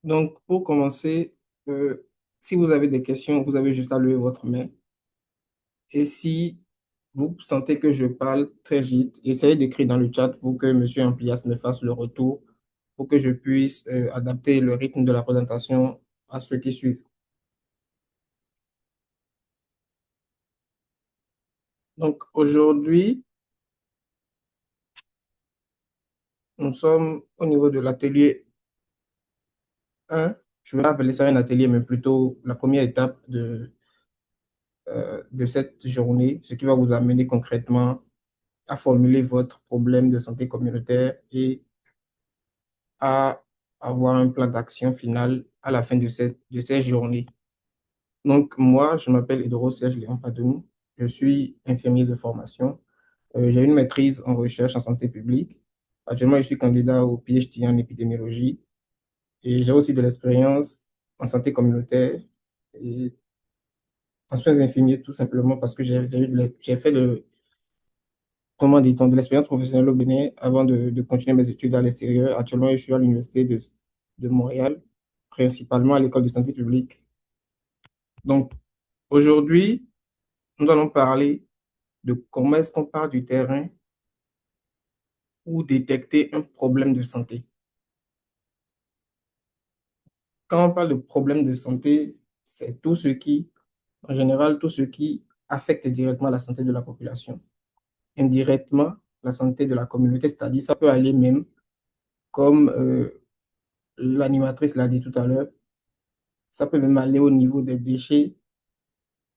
Donc, pour commencer, si vous avez des questions, vous avez juste à lever votre main. Et si vous sentez que je parle très vite, essayez d'écrire dans le chat pour que Monsieur Amplias me fasse le retour, pour que je puisse adapter le rythme de la présentation à ceux qui suivent. Donc, aujourd'hui, nous sommes au niveau de l'atelier 1. Je vais appeler ça un atelier, mais plutôt la première étape de cette journée, ce qui va vous amener concrètement à formuler votre problème de santé communautaire et à avoir un plan d'action final à la fin de cette journée. Donc, moi, je m'appelle Edoro Serge Léon Padonou. Je suis infirmier de formation. J'ai une maîtrise en recherche en santé publique. Actuellement, je suis candidat au PhD en épidémiologie et j'ai aussi de l'expérience en santé communautaire et en soins infirmiers, tout simplement parce que j'ai fait comment dit-on, de l'expérience professionnelle au Bénin avant de continuer mes études à l'extérieur. Actuellement, je suis à l'Université de Montréal, principalement à l'école de santé publique. Donc, aujourd'hui, nous allons parler de comment est-ce qu'on part du terrain pour détecter un problème de santé. Quand on parle de problème de santé, c'est tout ce qui, en général, tout ce qui affecte directement la santé de la population, indirectement la santé de la communauté, c'est-à-dire ça peut aller même, comme l'animatrice l'a dit tout à l'heure, ça peut même aller au niveau des déchets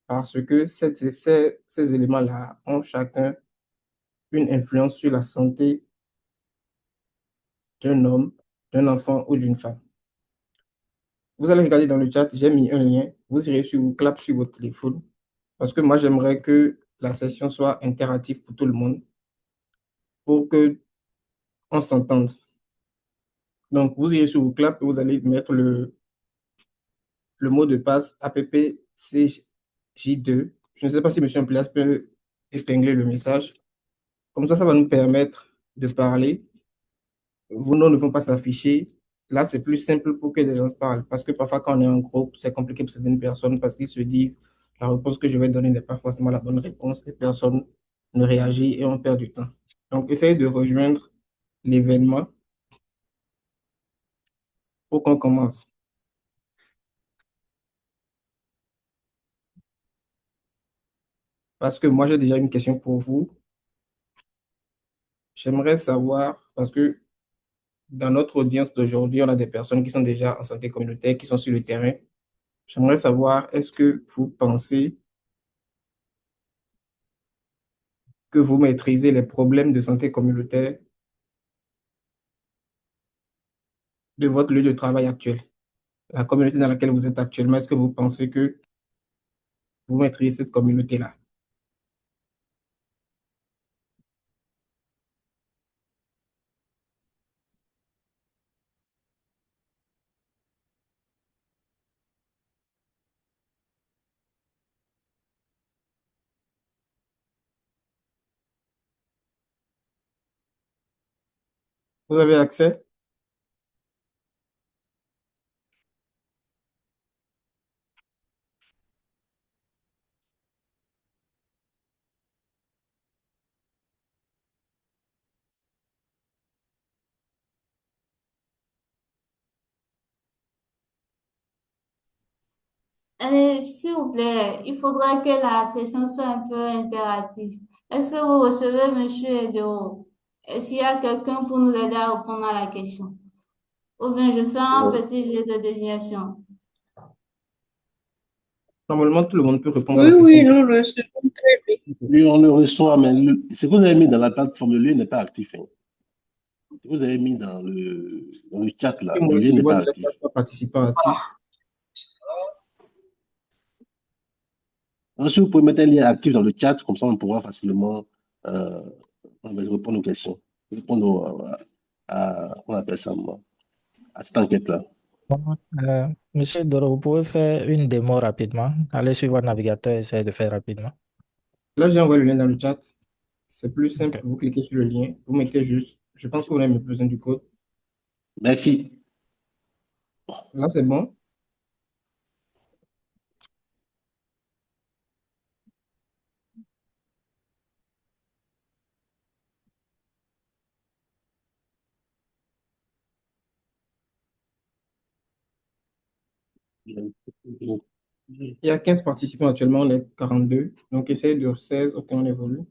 parce que ces éléments-là ont chacun une influence sur la santé d'un homme, d'un enfant ou d'une femme. Vous allez regarder dans le chat, j'ai mis un lien. Vous irez sur ou clap sur votre téléphone parce que moi, j'aimerais que la session soit interactive pour tout le monde pour que on s'entende. Donc, vous irez sur clap et vous allez mettre le mot de passe APPCJ2. Je ne sais pas si M. Amplias peut épingler le message. Comme ça va nous permettre de parler. Vos noms ne vont pas s'afficher. Là, c'est plus simple pour que les gens se parlent. Parce que parfois, quand on est en groupe, c'est compliqué pour certaines personnes parce qu'ils se disent la réponse que je vais donner n'est pas forcément la bonne réponse. Les personnes ne réagissent et on perd du temps. Donc, essayez de rejoindre l'événement pour qu'on commence. Parce que moi, j'ai déjà une question pour vous. J'aimerais savoir, parce que dans notre audience d'aujourd'hui, on a des personnes qui sont déjà en santé communautaire, qui sont sur le terrain. J'aimerais savoir, est-ce que vous pensez que vous maîtrisez les problèmes de santé communautaire de votre lieu de travail actuel, la communauté dans laquelle vous êtes actuellement, est-ce que vous pensez que vous maîtrisez cette communauté-là? Vous avez accès? Allez, s'il vous plaît, il faudrait que la session soit un peu interactive. Est-ce que vous recevez Monsieur Edero? Est-ce qu'il y a quelqu'un pour nous aider à répondre à la question? Ou bien je fais un Oui, petit jeu de désignation. Normalement, tout le monde peut répondre à la Oui, question. oui, nous le recevons très bien. oui, on le reçoit, mais ce que vous avez mis dans la plateforme, le lien n'est pas actif, hein. Ce que vous avez mis dans le chat, Et là, moi le lien aussi, je n'est vois pas déjà actif. 4 participants actifs. Donc, si vous pouvez mettre un lien actif dans le chat, comme ça, on pourra facilement euh, on va répondre aux questions, répondre on appelle ça, à cette enquête-là. Monsieur Doro, vous pouvez faire une démo rapidement. Allez sur votre navigateur, essayez de faire rapidement. Là, j'ai envoyé le lien dans le chat. C'est plus simple. Ok. Vous cliquez sur le lien. Vous mettez juste, je pense que vous n'avez même besoin du code. Merci. Là, c'est bon. Il y a 15 participants actuellement, on est 42. Donc, essayez de 16, ok, on évolue.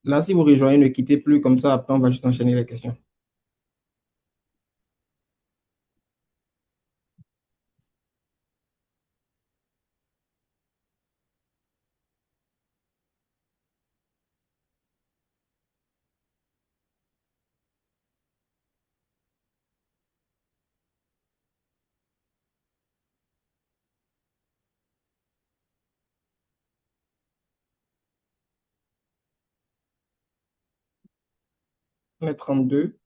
Là, si vous rejoignez, ne quittez plus, comme ça, après, on va juste enchaîner les questions. On est 32.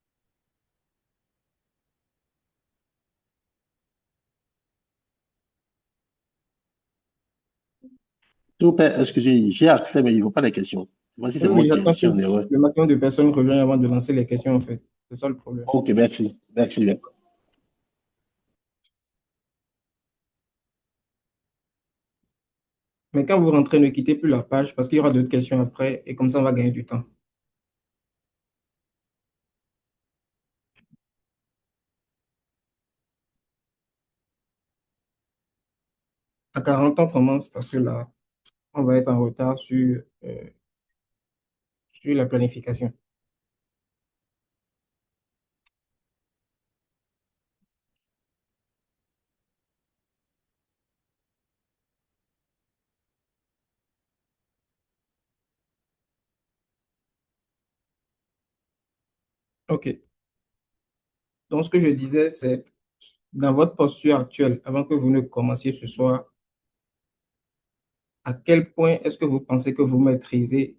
S'il vous plaît, est-ce que j'ai accès, mais il ne faut pas les questions. Voici, c'est Oui, moi oui, j'attends qui suis que en erreur. le maximum de personnes rejoignent avant de lancer les questions, en fait. C'est ça le problème. Ok, merci. Merci. Mais quand vous rentrez, ne quittez plus la page parce qu'il y aura d'autres questions après et comme ça, on va gagner du temps. À 40 ans, on commence parce que là, on va être en retard sur la planification. OK. Donc, ce que je disais, c'est dans votre posture actuelle, avant que vous ne commenciez ce soir, à quel point est-ce que vous pensez que vous maîtrisez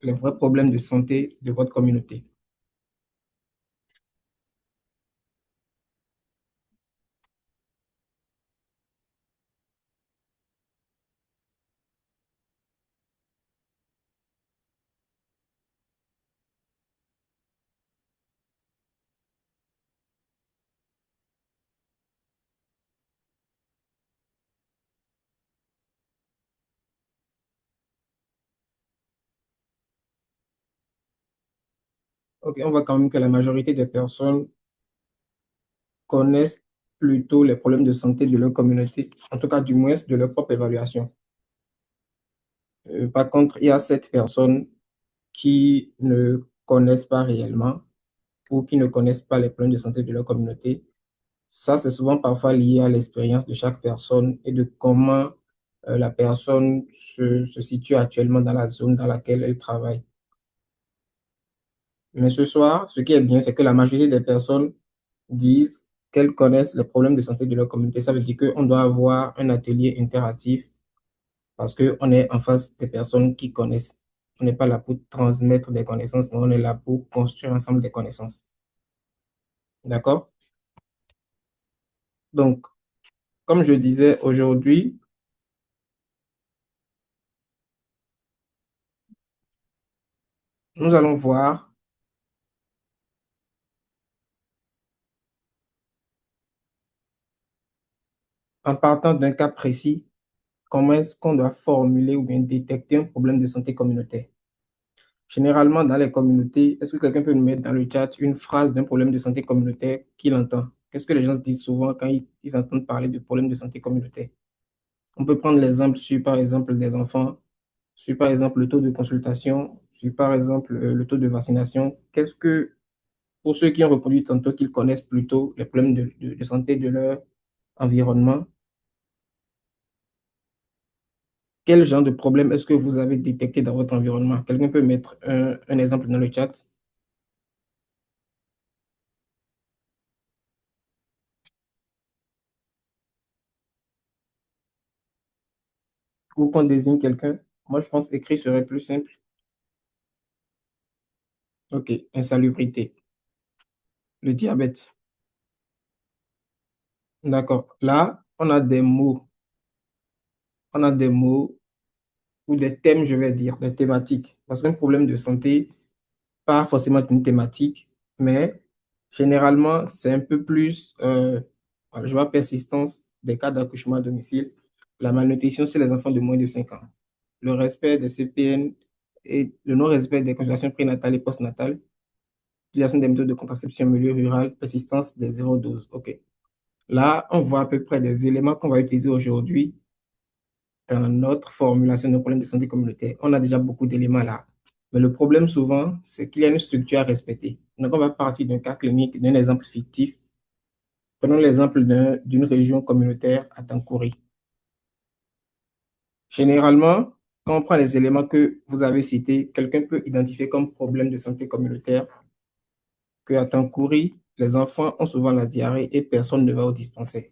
les vrais problèmes de santé de votre communauté? OK, on voit quand même que la majorité des personnes connaissent plutôt les problèmes de santé de leur communauté, en tout cas du moins de leur propre évaluation. Par contre, il y a 7 personnes qui ne connaissent pas réellement ou qui ne connaissent pas les problèmes de santé de leur communauté. Ça, c'est souvent parfois lié à l'expérience de chaque personne et de comment la personne se situe actuellement dans la zone dans laquelle elle travaille. Mais ce soir, ce qui est bien, c'est que la majorité des personnes disent qu'elles connaissent les problèmes de santé de leur communauté. Ça veut dire qu'on doit avoir un atelier interactif parce qu'on est en face des personnes qui connaissent. On n'est pas là pour transmettre des connaissances, mais on est là pour construire ensemble des connaissances. D'accord? Donc, comme je disais aujourd'hui, nous allons voir en partant d'un cas précis comment est-ce qu'on doit formuler ou bien détecter un problème de santé communautaire. Généralement, dans les communautés, est-ce que quelqu'un peut nous mettre dans le chat une phrase d'un problème de santé communautaire qu'il entend? Qu'est-ce que les gens se disent souvent quand ils entendent parler de problèmes de santé communautaire? On peut prendre l'exemple sur, par exemple, des enfants, sur, par exemple, le taux de consultation, sur, par exemple, le taux de vaccination. Qu'est-ce que, pour ceux qui ont répondu tantôt qu'ils connaissent plutôt les problèmes de santé de leur environnement, quel genre de problème est-ce que vous avez détecté dans votre environnement? Quelqu'un peut mettre un exemple dans le chat? Ou qu'on désigne quelqu'un? Moi, je pense écrit serait plus simple. OK, insalubrité, le diabète. D'accord. Là, on a des mots ou des thèmes, je vais dire, des thématiques. Parce qu'un problème de santé, pas forcément une thématique, mais Généralement, c'est un peu plus, je vois persistance des cas d'accouchement à domicile. La malnutrition, c'est les enfants de moins de 5 ans. Le respect des CPN et le non-respect des consultations prénatales et postnatales, utilisation des méthodes de contraception en milieu rural, persistance des 0,12. OK. Là, on voit à peu près des éléments qu'on va utiliser aujourd'hui dans notre formulation de problèmes de santé communautaire. On a déjà beaucoup d'éléments là. Mais le problème souvent, c'est qu'il y a une structure à respecter. Donc, on va partir d'un cas clinique, d'un exemple fictif. Prenons l'exemple d'une région communautaire à Tankouri. Généralement, quand on prend les éléments que vous avez cités, quelqu'un peut identifier comme problème de santé communautaire qu'à Tankouri, les enfants ont souvent la diarrhée et personne ne va au dispensaire.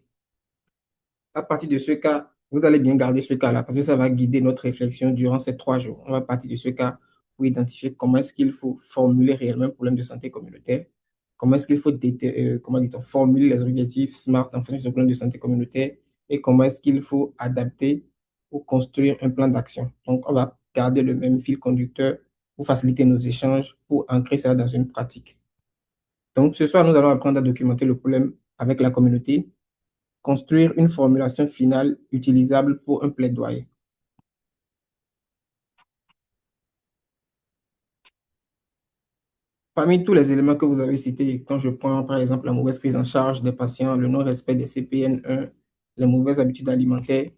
À partir de ce cas, vous allez bien garder ce cas-là parce que ça va guider notre réflexion durant ces 3 jours. On va partir de ce cas pour identifier comment est-ce qu'il faut formuler réellement un problème de santé communautaire, comment est-ce qu'il faut comment dit-on, formuler les objectifs SMART en fonction de ce problème de santé communautaire et comment est-ce qu'il faut adapter ou construire un plan d'action. Donc, on va garder le même fil conducteur pour faciliter nos échanges, pour ancrer ça dans une pratique. Donc, ce soir, nous allons apprendre à documenter le problème avec la communauté, construire une formulation finale utilisable pour un plaidoyer. Parmi tous les éléments que vous avez cités, quand je prends par exemple la mauvaise prise en charge des patients, le non-respect des CPN1, les mauvaises habitudes alimentaires,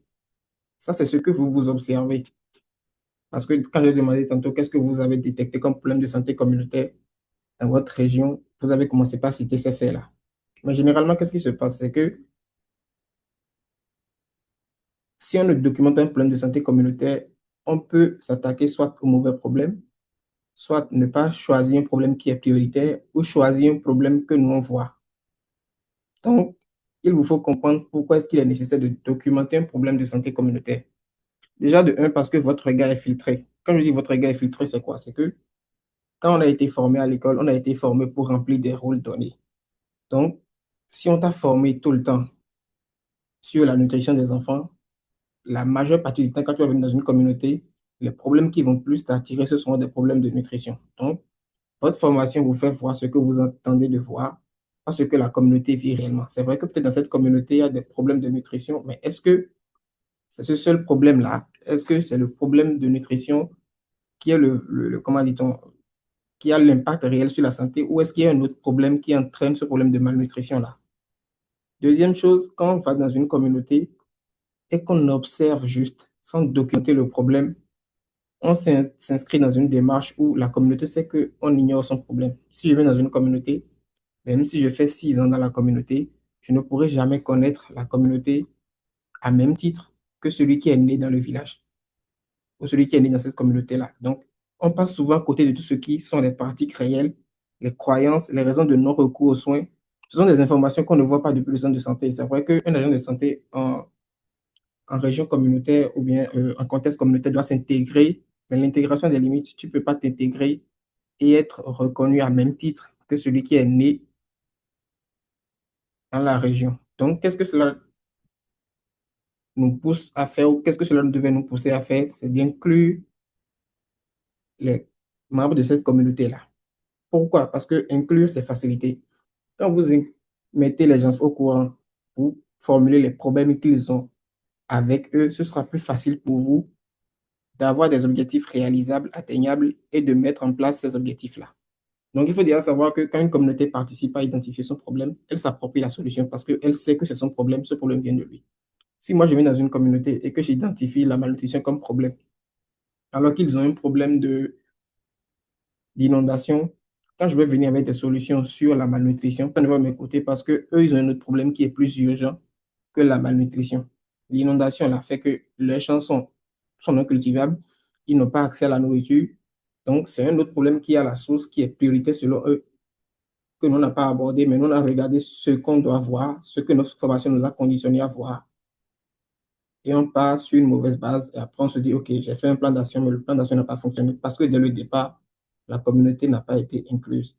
ça c'est ce que vous vous observez. Parce que quand j'ai demandé tantôt qu'est-ce que vous avez détecté comme problème de santé communautaire dans votre région, vous avez commencé par citer ces faits-là. Mais généralement, qu'est-ce qui se passe? C'est que si on ne documente pas un problème de santé communautaire, on peut s'attaquer soit au mauvais problème, soit ne pas choisir un problème qui est prioritaire ou choisir un problème que nous on voit. Donc, il vous faut comprendre pourquoi est-ce qu'il est nécessaire de documenter un problème de santé communautaire. Déjà, de un, parce que votre regard est filtré. Quand je dis votre regard est filtré, c'est quoi? C'est que quand on a été formé à l'école, on a été formé pour remplir des rôles donnés. Donc, si on t'a formé tout le temps sur la nutrition des enfants, la majeure partie du temps, quand tu vas venir dans une communauté, les problèmes qui vont plus t'attirer, ce seront des problèmes de nutrition. Donc, votre formation vous fait voir ce que vous entendez de voir, pas ce que la communauté vit réellement. C'est vrai que peut-être dans cette communauté, il y a des problèmes de nutrition, mais est-ce que c'est ce seul problème-là? Est-ce que c'est le problème de nutrition qui est comment dit-on, qui a l'impact réel sur la santé, ou est-ce qu'il y a un autre problème qui entraîne ce problème de malnutrition-là? Deuxième chose, quand on va dans une communauté et qu'on observe juste, sans documenter le problème, on s'inscrit dans une démarche où la communauté sait qu'on ignore son problème. Si je vais dans une communauté, même si je fais 6 ans dans la communauté, je ne pourrai jamais connaître la communauté à même titre que celui qui est né dans le village ou celui qui est né dans cette communauté-là. Donc, on passe souvent à côté de tout ce qui sont les pratiques réelles, les croyances, les raisons de non-recours aux soins. Ce sont des informations qu'on ne voit pas depuis le centre de santé. C'est vrai qu'un agent de santé en région communautaire ou bien en contexte communautaire doit s'intégrer, mais l'intégration a des limites. Tu ne peux pas t'intégrer et être reconnu à même titre que celui qui est né dans la région. Donc, qu'est-ce que cela nous pousse à faire ou qu'est-ce que cela devait nous pousser à faire? C'est d'inclure les membres de cette communauté-là. Pourquoi? Parce que inclure, c'est faciliter. Quand vous mettez les gens au courant, vous formulez les problèmes qu'ils ont avec eux, ce sera plus facile pour vous d'avoir des objectifs réalisables, atteignables et de mettre en place ces objectifs-là. Donc, il faut déjà savoir que quand une communauté participe à identifier son problème, elle s'approprie la solution parce qu'elle sait que c'est son problème, ce problème vient de lui. Si moi je viens dans une communauté et que j'identifie la malnutrition comme problème, alors qu'ils ont un problème d'inondation, quand je vais venir avec des solutions sur la malnutrition, personne ne va m'écouter parce que eux, ils ont un autre problème qui est plus urgent que la malnutrition. L'inondation, elle a fait que leurs champs sont non cultivables, ils n'ont pas accès à la nourriture. Donc, c'est un autre problème qui est à la source, qui est priorité selon eux, que nous n'a pas abordé, mais nous on a regardé ce qu'on doit voir, ce que notre formation nous a conditionné à voir. Et on part sur une mauvaise base et après on se dit, OK, j'ai fait un plan d'action, mais le plan d'action n'a pas fonctionné parce que dès le départ, la communauté n'a pas été incluse.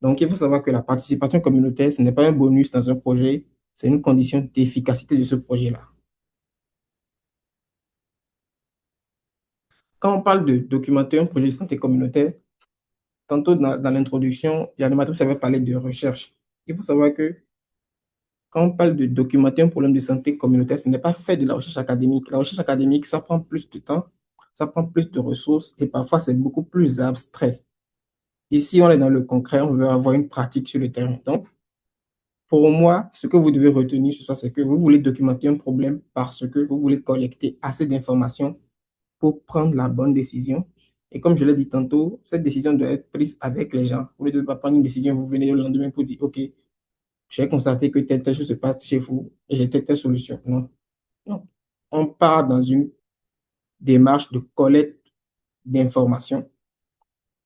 Donc, il faut savoir que la participation communautaire, ce n'est pas un bonus dans un projet, c'est une condition d'efficacité de ce projet-là. Quand on parle de documenter un projet de santé communautaire, tantôt dans l'introduction, l'animatrice avait parlé de recherche. Il faut savoir que quand on parle de documenter un problème de santé communautaire, ce n'est pas fait de la recherche académique. La recherche académique, ça prend plus de temps, ça prend plus de ressources et parfois c'est beaucoup plus abstrait. Ici, on est dans le concret, on veut avoir une pratique sur le terrain. Donc, pour moi, ce que vous devez retenir ce soir, c'est que vous voulez documenter un problème parce que vous voulez collecter assez d'informations pour prendre la bonne décision. Et comme je l'ai dit tantôt, cette décision doit être prise avec les gens. Vous ne devez pas prendre une décision, vous venez le lendemain pour dire, OK, j'ai constaté que telle chose se passe chez vous et j'ai telle solution. Non, non. On part dans une démarche de collecte d'informations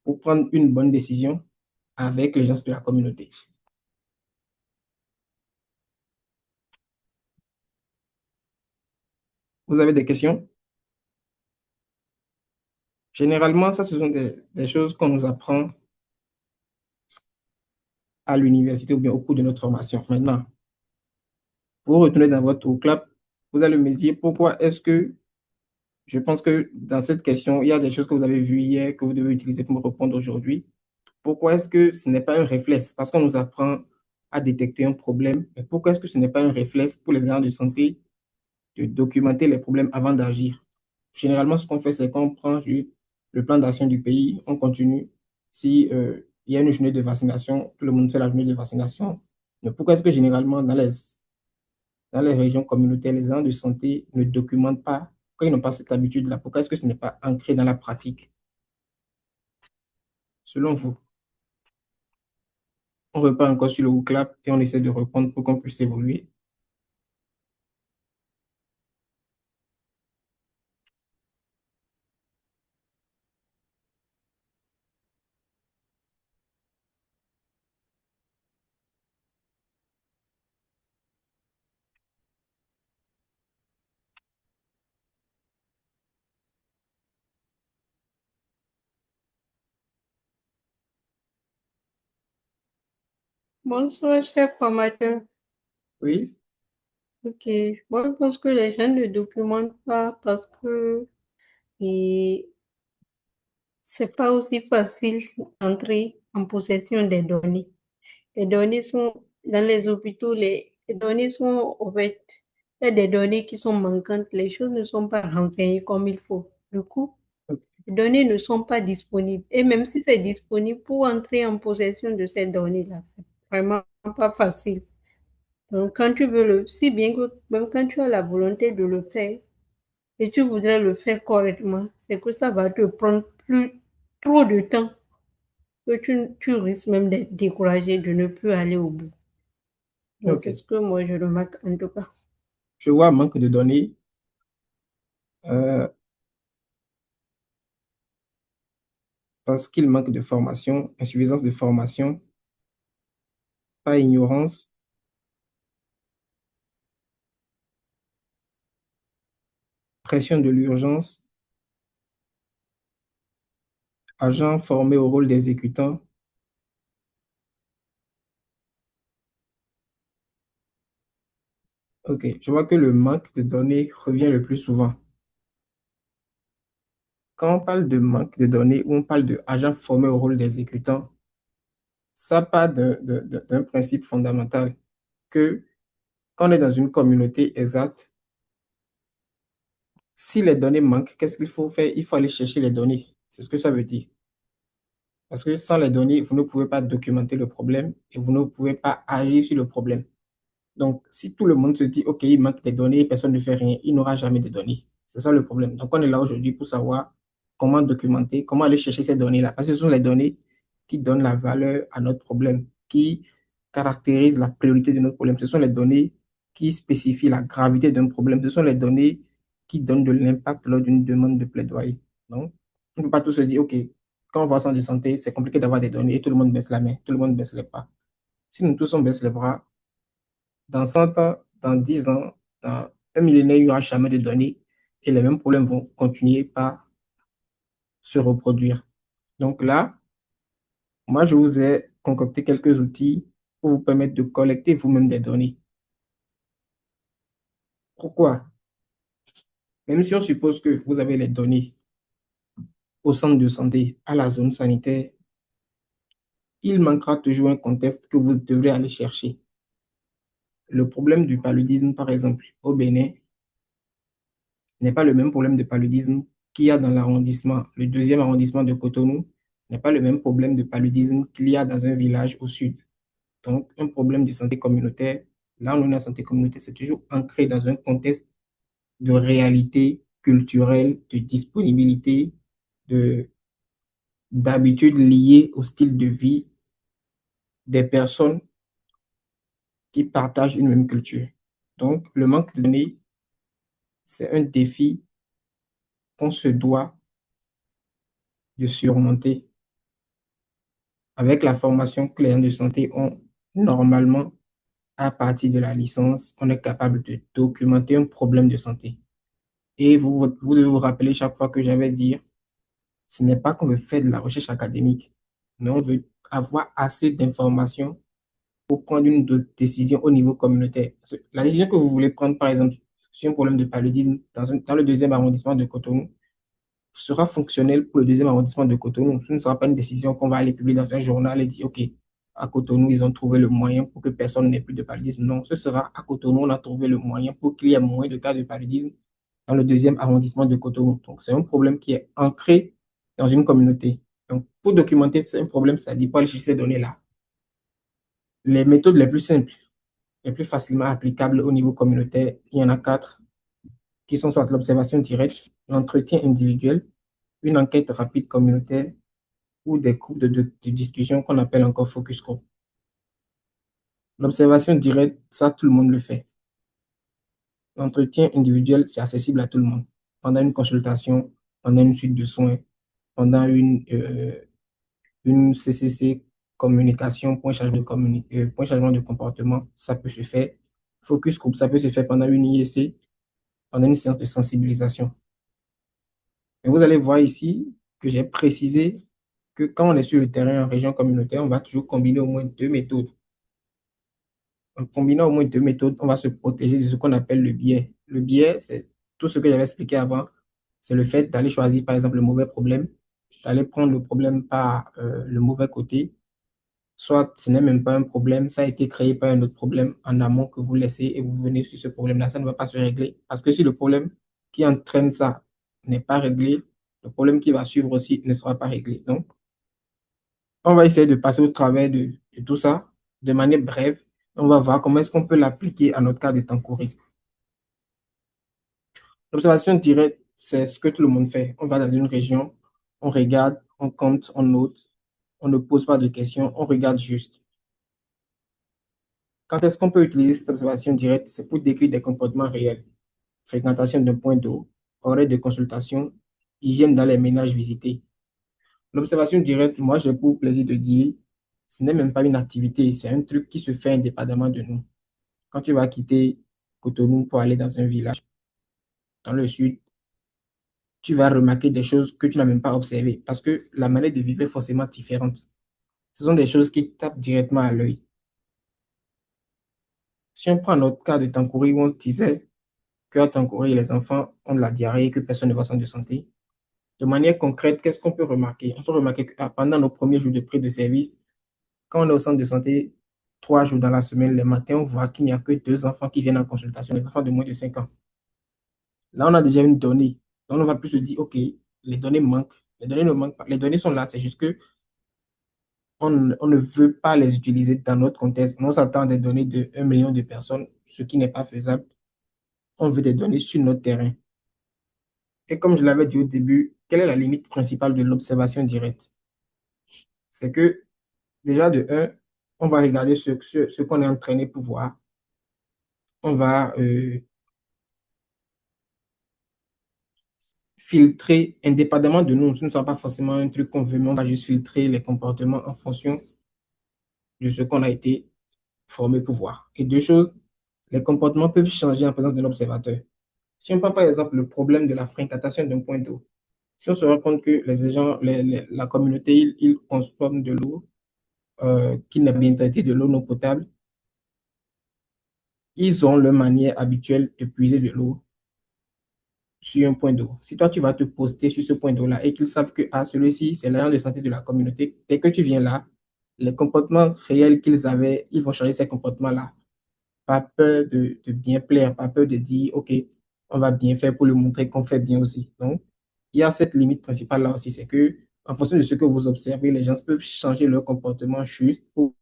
pour prendre une bonne décision avec les gens de la communauté. Vous avez des questions? Généralement, ça, ce sont des choses qu'on nous apprend à l'université ou bien au cours de notre formation. Maintenant, vous retournez dans votre clap, vous allez me dire pourquoi est-ce que je pense que dans cette question, il y a des choses que vous avez vues hier que vous devez utiliser pour me répondre aujourd'hui. Pourquoi est-ce que ce n'est pas un réflexe? Parce qu'on nous apprend à détecter un problème. Mais pourquoi est-ce que ce n'est pas un réflexe pour les agents de santé de documenter les problèmes avant d'agir? Généralement, ce qu'on fait, c'est qu'on prend juste le plan d'action du pays, on continue. Si, il y a une journée de vaccination, tout le monde fait la journée de vaccination. Mais pourquoi est-ce que généralement, dans les régions communautaires, les agents de santé ne documentent pas, quand ils n'ont pas cette habitude-là, pourquoi est-ce que ce n'est pas ancré dans la pratique? Selon vous, on repart encore sur le WooClap et on essaie de répondre pour qu'on puisse évoluer. Bonsoir, cher formateur. Oui, Ok, moi je pense que les gens ne documentent pas parce que et c'est pas aussi facile d'entrer en possession des données. Les données sont dans les hôpitaux, les données sont en fait, il y a des données qui sont manquantes, les choses ne sont pas renseignées comme il faut. Du coup, les données ne sont pas disponibles. Et même si c'est disponible, pour entrer en possession de ces données-là, c'est vraiment pas facile. Donc, quand tu veux si bien que même quand tu as la volonté de le faire et tu voudrais le faire correctement, c'est que ça va te prendre plus trop de temps que tu risques même d'être découragé de ne plus aller au bout. Donc, ok. c'est ce que moi je remarque en tout cas. Je vois un manque de données euh, parce qu'il manque de formation, insuffisance de formation, pas ignorance, pression de l'urgence, agents formés au rôle d'exécutant. Ok, je vois que le manque de données revient le plus souvent. Quand on parle de manque de données ou on parle de agents formés au rôle d'exécutant, ça part d'un principe fondamental que quand on est dans une communauté exacte, si les données manquent, qu'est-ce qu'il faut faire? Il faut aller chercher les données. C'est ce que ça veut dire. Parce que sans les données, vous ne pouvez pas documenter le problème et vous ne pouvez pas agir sur le problème. Donc, si tout le monde se dit, OK, il manque des données, personne ne fait rien, il n'aura jamais de données. C'est ça le problème. Donc, on est là aujourd'hui pour savoir comment documenter, comment aller chercher ces données-là. Parce que ce sont les données qui donnent la valeur à notre problème, qui caractérisent la priorité de notre problème. Ce sont les données qui spécifient la gravité d'un problème. Ce sont les données qui donnent de l'impact lors d'une demande de plaidoyer. Donc, on ne peut pas tous se dire, OK, quand on va au centre de santé, c'est compliqué d'avoir des données et tout le monde baisse la main, tout le monde baisse les pas. Si nous tous on baisse les bras, dans 100 ans, dans 10 ans, dans un millénaire, il n'y aura jamais de données et les mêmes problèmes vont continuer par se reproduire. Donc là, moi, je vous ai concocté quelques outils pour vous permettre de collecter vous-même des données. Pourquoi? Même si on suppose que vous avez les données au centre de santé, à la zone sanitaire, il manquera toujours un contexte que vous devrez aller chercher. Le problème du paludisme, par exemple, au Bénin, n'est pas le même problème de paludisme qu'il y a dans l'arrondissement, le deuxième arrondissement de Cotonou, n'est pas le même problème de paludisme qu'il y a dans un village au sud. Donc, un problème de santé communautaire, là, on est en santé communautaire, c'est toujours ancré dans un contexte de réalité culturelle, de disponibilité, de, d'habitudes liées au style de vie des personnes qui partagent une même culture. Donc, le manque de données, c'est un défi qu'on se doit de surmonter avec la formation que les gens de santé ont normalement à partir de la licence. On est capable de documenter un problème de santé. Et vous devez vous rappeler chaque fois que j'avais dit, ce n'est pas qu'on veut faire de la recherche académique, mais on veut avoir assez d'informations pour prendre une décision au niveau communautaire. La décision que vous voulez prendre, par exemple, sur un problème de paludisme dans le deuxième arrondissement de Cotonou, sera fonctionnelle pour le deuxième arrondissement de Cotonou. Ce ne sera pas une décision qu'on va aller publier dans un journal et dire, OK, à Cotonou, ils ont trouvé le moyen pour que personne n'ait plus de paludisme. Non, ce sera à Cotonou, on a trouvé le moyen pour qu'il y ait moins de cas de paludisme dans le deuxième arrondissement de Cotonou. Donc, c'est un problème qui est ancré dans une communauté. Donc, pour documenter un problème, ça dit pas aller chercher ces données-là. Les méthodes les plus simples, les plus facilement applicables au niveau communautaire, il y en a quatre, qui sont soit l'observation directe, l'entretien individuel, une enquête rapide communautaire ou des groupes de discussion qu'on appelle encore focus group. L'observation directe, ça, tout le monde le fait. L'entretien individuel, c'est accessible à tout le monde. Pendant une consultation, pendant une suite de soins, pendant une CCC, communication, point changement de comportement, ça peut se faire. Focus group, ça peut se faire pendant une IEC, pendant une séance de sensibilisation. Et vous allez voir ici que j'ai précisé que quand on est sur le terrain en région communautaire, on va toujours combiner au moins deux méthodes. En combinant au moins deux méthodes, on va se protéger de ce qu'on appelle le biais. Le biais, c'est tout ce que j'avais expliqué avant. C'est le fait d'aller choisir, par exemple, le mauvais problème, d'aller prendre le problème par le mauvais côté. Soit ce n'est même pas un problème, ça a été créé par un autre problème en amont que vous laissez et vous venez sur ce problème-là, ça ne va pas se régler. Parce que si le problème qui entraîne ça n'est pas réglé, le problème qui va suivre aussi ne sera pas réglé. Donc, on va essayer de passer au travers de tout ça de manière brève. On va voir comment est-ce qu'on peut l'appliquer à notre cas de Tankouri. L'observation directe, c'est ce que tout le monde fait. On va dans une région, on regarde, on compte, on note, on ne pose pas de questions, on regarde juste. Quand est-ce qu'on peut utiliser cette observation directe? C'est pour décrire des comportements réels. Fréquentation d'un point d'eau, horaire de consultation, hygiène dans les ménages visités. L'observation directe, moi, j'ai pour plaisir de dire, ce n'est même pas une activité, c'est un truc qui se fait indépendamment de nous. Quand tu vas quitter Cotonou pour aller dans un village dans le sud, tu vas remarquer des choses que tu n'as même pas observées parce que la manière de vivre est forcément différente. Ce sont des choses qui tapent directement à l'œil. Si on prend notre cas de Tankouri où on disait qu'à Tankouri, les enfants ont de la diarrhée et que personne ne va au centre de santé, de manière concrète, qu'est-ce qu'on peut remarquer? On peut remarquer que pendant nos premiers jours de prise de service, quand on est au centre de santé, 3 jours dans la semaine, les matins, on voit qu'il n'y a que 2 enfants qui viennent en consultation, les enfants de moins de 5 ans. Là, on a déjà une donnée. Donc, on va plus se dire, OK, les données manquent. Les données ne manquent pas. Les données sont là, c'est juste que on ne veut pas les utiliser dans notre contexte. On s'attend à des données de 1 million de personnes, ce qui n'est pas faisable. On veut des données sur notre terrain. Et comme je l'avais dit au début, quelle est la limite principale de l'observation directe? C'est que déjà de un, on va regarder ce qu'on est entraîné pour voir. On va filtrer indépendamment de nous. Ce ne sera pas forcément un truc qu'on veut, mais on va juste filtrer les comportements en fonction de ce qu'on a été formé pour voir. Et deux choses, les comportements peuvent changer en présence d'un observateur. Si on prend par exemple le problème de la fréquentation d'un point d'eau, si on se rend compte que les gens, la communauté, ils consomment de l'eau qui n'est pas bien traitée, de l'eau non potable, ils ont leur manière habituelle de puiser de l'eau sur un point d'eau. Si toi, tu vas te poster sur ce point d'eau-là et qu'ils savent que celui-ci, c'est l'agent de santé de la communauté, dès que tu viens là, les comportements réels qu'ils avaient, ils vont changer ces comportements-là. Pas peur de bien plaire, pas peur de dire, OK, on va bien faire pour le montrer qu'on fait bien aussi. Donc, il y a cette limite principale là aussi, c'est que en fonction de ce que vous observez, les gens peuvent changer leur comportement juste pour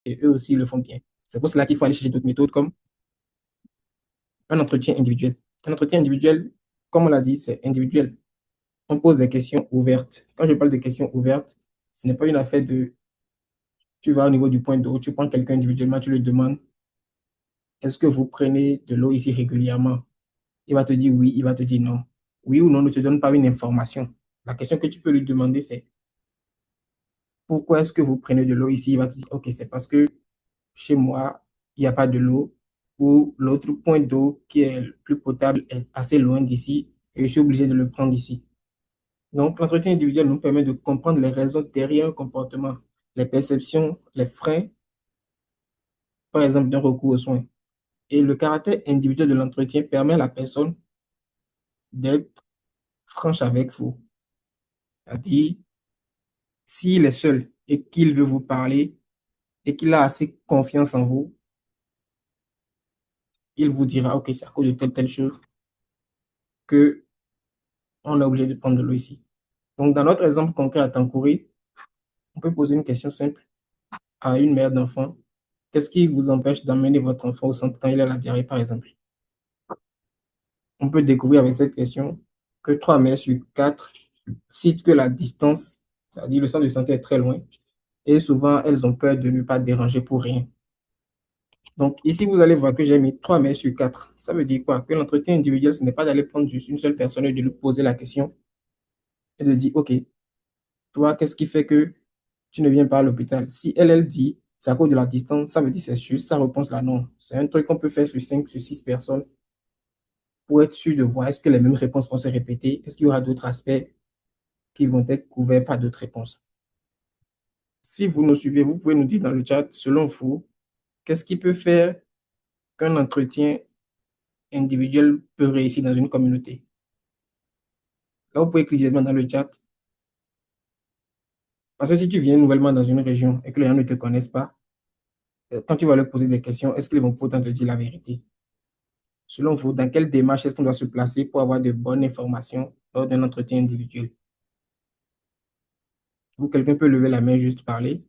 et eux aussi le font bien. C'est pour cela qu'il faut aller chercher d'autres méthodes comme un entretien individuel. Un entretien individuel, comme on l'a dit, c'est individuel. On pose des questions ouvertes. Quand je parle de questions ouvertes, ce n'est pas une affaire de tu vas au niveau du point d'eau, tu prends quelqu'un individuellement, tu lui demandes est-ce que vous prenez de l'eau ici régulièrement? Il va te dire oui, il va te dire non. Oui ou non ne te donne pas une information. La question que tu peux lui demander, c'est pourquoi est-ce que vous prenez de l'eau ici? Il va te dire ok, c'est parce que chez moi, il n'y a pas de l'eau ou l'autre point d'eau qui est le plus potable est assez loin d'ici et je suis obligé de le prendre ici. Donc, l'entretien individuel nous permet de comprendre les raisons derrière un comportement, les perceptions, les freins, par exemple, d'un recours aux soins. Et le caractère individuel de l'entretien permet à la personne d'être franche avec vous. C'est-à-dire, s'il est seul et qu'il veut vous parler et qu'il a assez confiance en vous, il vous dira, OK, c'est à cause de telle chose que on est obligé de prendre de l'eau ici. Donc, dans notre exemple concret à Tankouri, on peut poser une question simple à une mère d'enfant. Qu'est-ce qui vous empêche d'emmener votre enfant au centre quand il a la diarrhée, par exemple? On peut découvrir avec cette question que 3 mères sur 4 citent que la distance, c'est-à-dire le centre de santé est très loin, et souvent elles ont peur de ne pas déranger pour rien. Donc ici, vous allez voir que j'ai mis 3 mères sur 4. Ça veut dire quoi? Que l'entretien individuel, ce n'est pas d'aller prendre juste une seule personne et de lui poser la question et de dire, OK, toi, qu'est-ce qui fait que tu ne viens pas à l'hôpital? Si elle dit, c'est à cause de la distance, ça veut dire c'est juste sa réponse là, non. C'est un truc qu'on peut faire sur 5, sur 6 personnes pour être sûr de voir est-ce que les mêmes réponses vont se répéter, est-ce qu'il y aura d'autres aspects qui vont être couverts par d'autres réponses. Si vous nous suivez, vous pouvez nous dire dans le chat, selon vous, qu'est-ce qui peut faire qu'un entretien individuel peut réussir dans une communauté? Là, vous pouvez écrire directement dans le chat. Parce que si tu viens nouvellement dans une région et que les gens ne te connaissent pas, quand tu vas leur poser des questions, est-ce qu'ils vont pourtant te dire la vérité? Selon vous, dans quelle démarche est-ce qu'on doit se placer pour avoir de bonnes informations lors d'un entretien individuel? Ou quelqu'un peut lever la main, juste parler.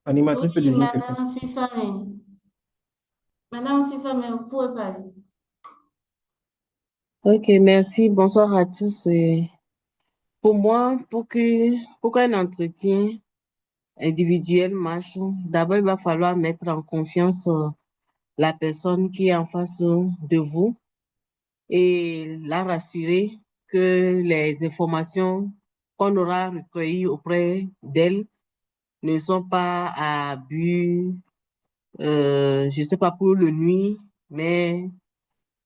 L'animatrice peut Oui, désigner quelqu'un. Madame Fifame. Madame Fifame, vous pouvez parler. Ok, merci. Bonsoir à tous. Pour moi, pour qu'un entretien individuel marche, d'abord, il va falloir mettre en confiance la personne qui est en face de vous et la rassurer que les informations qu'on aura recueillies auprès d'elle ne sont pas à but, je sais pas, pour le nuit, mais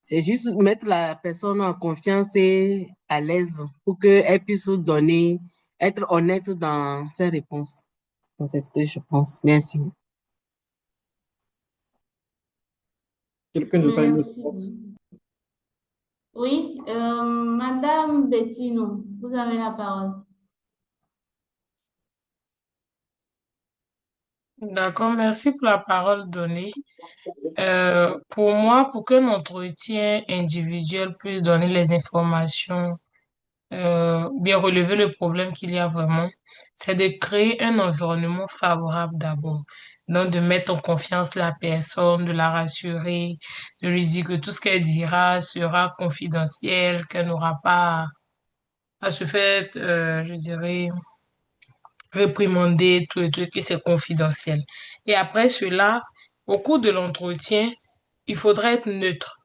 c'est juste mettre la personne en confiance et à l'aise pour qu'elle puisse donner, être honnête dans ses réponses. Donc, c'est ce que je pense. Merci. Quelqu'un d'autre a une autre Merci. Oui, Madame Bettino, vous avez la parole. D'accord, merci pour la parole donnée. Pour moi, pour qu'un entretien individuel puisse donner les informations, bien relever le problème qu'il y a vraiment, c'est de créer un environnement favorable d'abord. Donc, de mettre en confiance la personne, de la rassurer, de lui dire que tout ce qu'elle dira sera confidentiel, qu'elle n'aura pas à se faire, je dirais, réprimander, tout et tout, et que c'est confidentiel. Et après cela, au cours de l'entretien, il faudrait être neutre.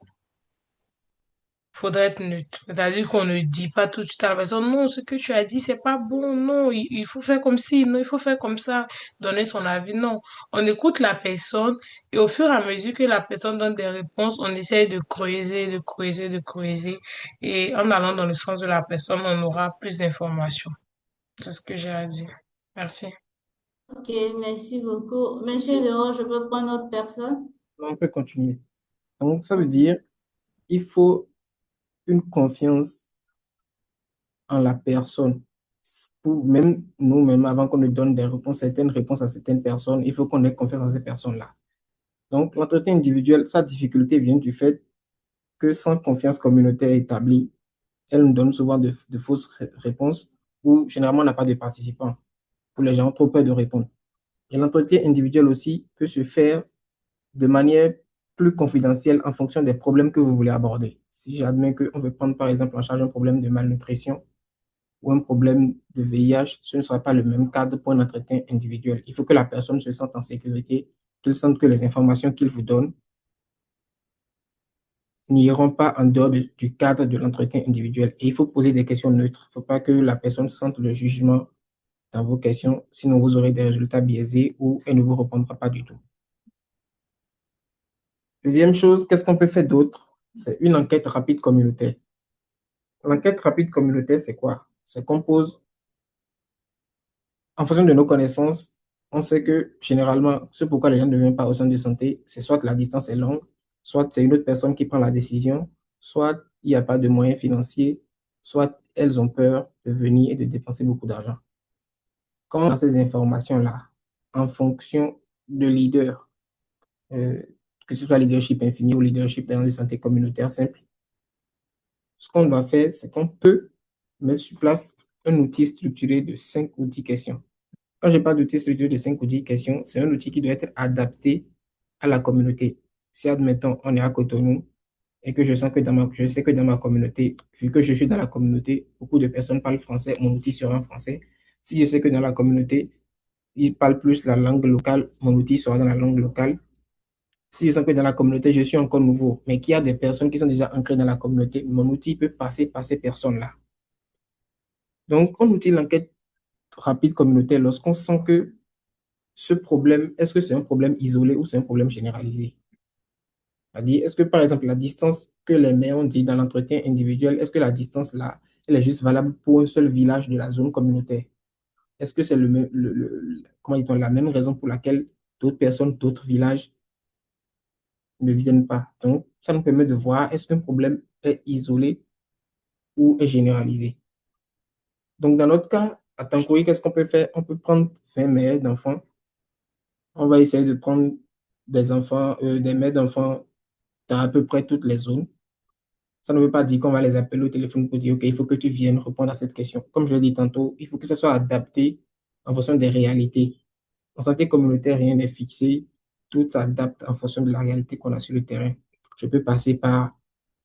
faudrait être neutre. C'est-à-dire qu'on ne dit pas tout de suite à la personne, non, ce que tu as dit, c'est pas bon, non, il faut faire comme ci, non, il faut faire comme ça, donner son avis, non. On écoute la personne et au fur et à mesure que la personne donne des réponses, on essaye de creuser, de creuser, de creuser. Et en allant dans le sens de la personne, on aura plus d'informations. C'est ce que j'ai à dire. Merci. Ok, merci beaucoup. Monsieur Dero, je peux prendre autre personne? On peut continuer. Donc, ça veut Ok. dire il faut une confiance en la personne. Pour même nous-mêmes, avant qu'on nous donne des réponses, certaines réponses à certaines personnes, il faut qu'on ait confiance en ces personnes-là. Donc, l'entretien individuel, sa difficulté vient du fait que sans confiance communautaire établie, elle nous donne souvent de fausses réponses ou généralement on n'a pas de participants, où les gens ont trop peur de répondre. Et l'entretien individuel aussi peut se faire de manière plus confidentielle en fonction des problèmes que vous voulez aborder. Si j'admets qu'on veut prendre par exemple en charge un problème de malnutrition ou un problème de VIH, ce ne sera pas le même cadre pour un entretien individuel. Il faut que la personne se sente en sécurité, qu'il sente que les informations qu'il vous donne n'iront pas en dehors du cadre de l'entretien individuel. Et il faut poser des questions neutres. Il ne faut pas que la personne sente le jugement dans vos questions, sinon vous aurez des résultats biaisés ou elle ne vous répondra pas du tout. Deuxième chose, qu'est-ce qu'on peut faire d'autre? C'est une enquête rapide communautaire. L'enquête rapide communautaire, c'est quoi? C'est qu'on pose, en fonction de nos connaissances, on sait que généralement, ce pourquoi les gens ne viennent pas au centre de santé, c'est soit la distance est longue, soit c'est une autre personne qui prend la décision, soit il n'y a pas de moyens financiers, soit elles ont peur de venir et de dépenser beaucoup d'argent. Comment on a ces informations-là? En fonction de leaders, euh, que ce soit leadership infini ou leadership dans de santé communautaire simple, ce qu'on doit faire, c'est qu'on peut mettre sur place un outil structuré de 5 ou 10 questions. Quand je parle d'outil structuré de 5 ou 10 questions, c'est un outil qui doit être adapté à la communauté. Si, admettons, on est à Cotonou et que je sais que dans ma communauté, vu que je suis dans la communauté, beaucoup de personnes parlent français, mon outil sera en français. Si je sais que dans la communauté, ils parlent plus la langue locale, mon outil sera dans la langue locale. Si je sens que dans la communauté, je suis encore nouveau, mais qu'il y a des personnes qui sont déjà ancrées dans la communauté, mon outil peut passer par ces personnes-là. Donc, on utilise l'enquête rapide communautaire lorsqu'on sent que ce problème, est-ce que c'est un problème isolé ou c'est un problème généralisé? C'est-à-dire, est-ce que par exemple la distance que les maires ont dit dans l'entretien individuel, est-ce que la distance là, elle est juste valable pour un seul village de la zone communautaire? Est-ce que c'est comment dit-on, la même raison pour laquelle d'autres personnes, d'autres villages ne viennent pas? Donc, ça nous permet de voir est-ce qu'un problème est isolé ou est généralisé. Donc, dans notre cas, à Tankoui, qu'est-ce qu'on peut faire? On peut prendre 20 mères d'enfants. On va essayer de prendre des enfants, des mères d'enfants dans à peu près toutes les zones. Ça ne veut pas dire qu'on va les appeler au téléphone pour dire, OK, il faut que tu viennes répondre à cette question. Comme je l'ai dit tantôt, il faut que ça soit adapté en fonction des réalités. En santé communautaire, rien n'est fixé. Tout s'adapte en fonction de la réalité qu'on a sur le terrain. Je peux passer par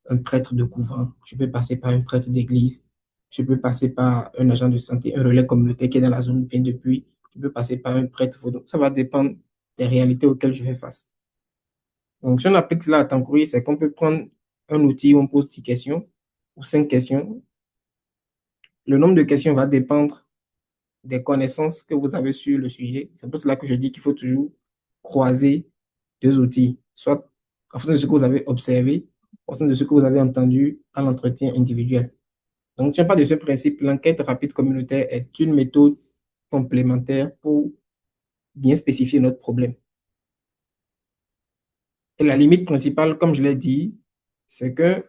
un prêtre de couvent, je peux passer par un prêtre d'église, je peux passer par un agent de santé, un relais communautaire qui est dans la zone bien depuis, je peux passer par un prêtre vaudou. Ça va dépendre des réalités auxquelles je fais face. Donc, si on applique cela à temps courrier, c'est qu'on peut prendre un outil où on pose 10 questions ou 5 questions. Le nombre de questions va dépendre des connaissances que vous avez sur le sujet. C'est pour cela que je dis qu'il faut toujours croiser deux outils, soit en fonction de ce que vous avez observé, en fonction de ce que vous avez entendu à l'entretien individuel. Donc, tiens pas de ce principe, l'enquête rapide communautaire est une méthode complémentaire pour bien spécifier notre problème. Et la limite principale, comme je l'ai dit, c'est qu'un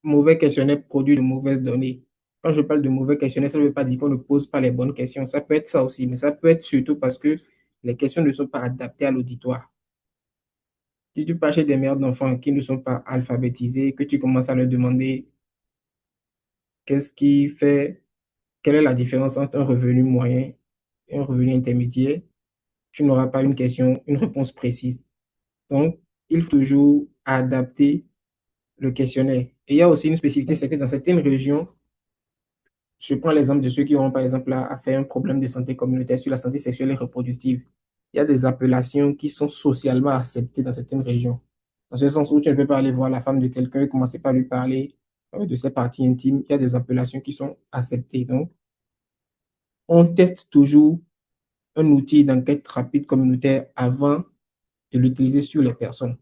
mauvais questionnaire produit de mauvaises données. Quand je parle de mauvais questionnaire, ça ne veut pas dire qu'on ne pose pas les bonnes questions. Ça peut être ça aussi, mais ça peut être surtout parce que les questions ne sont pas adaptées à l'auditoire. Si tu pars chez des mères d'enfants qui ne sont pas alphabétisés, que tu commences à leur demander qu'est-ce qui fait, quelle est la différence entre un revenu moyen et un revenu intermédiaire, tu n'auras pas une réponse précise. Donc, il faut toujours adapter le questionnaire. Et il y a aussi une spécificité, c'est que dans certaines régions, je prends l'exemple de ceux qui auront, par exemple, à faire un problème de santé communautaire sur la santé sexuelle et reproductive. Il y a des appellations qui sont socialement acceptées dans certaines régions. Dans ce sens où tu ne peux pas aller voir la femme de quelqu'un et commencer par lui parler de ces parties intimes, il y a des appellations qui sont acceptées. Donc, on teste toujours un outil d'enquête rapide communautaire avant de l'utiliser sur les personnes.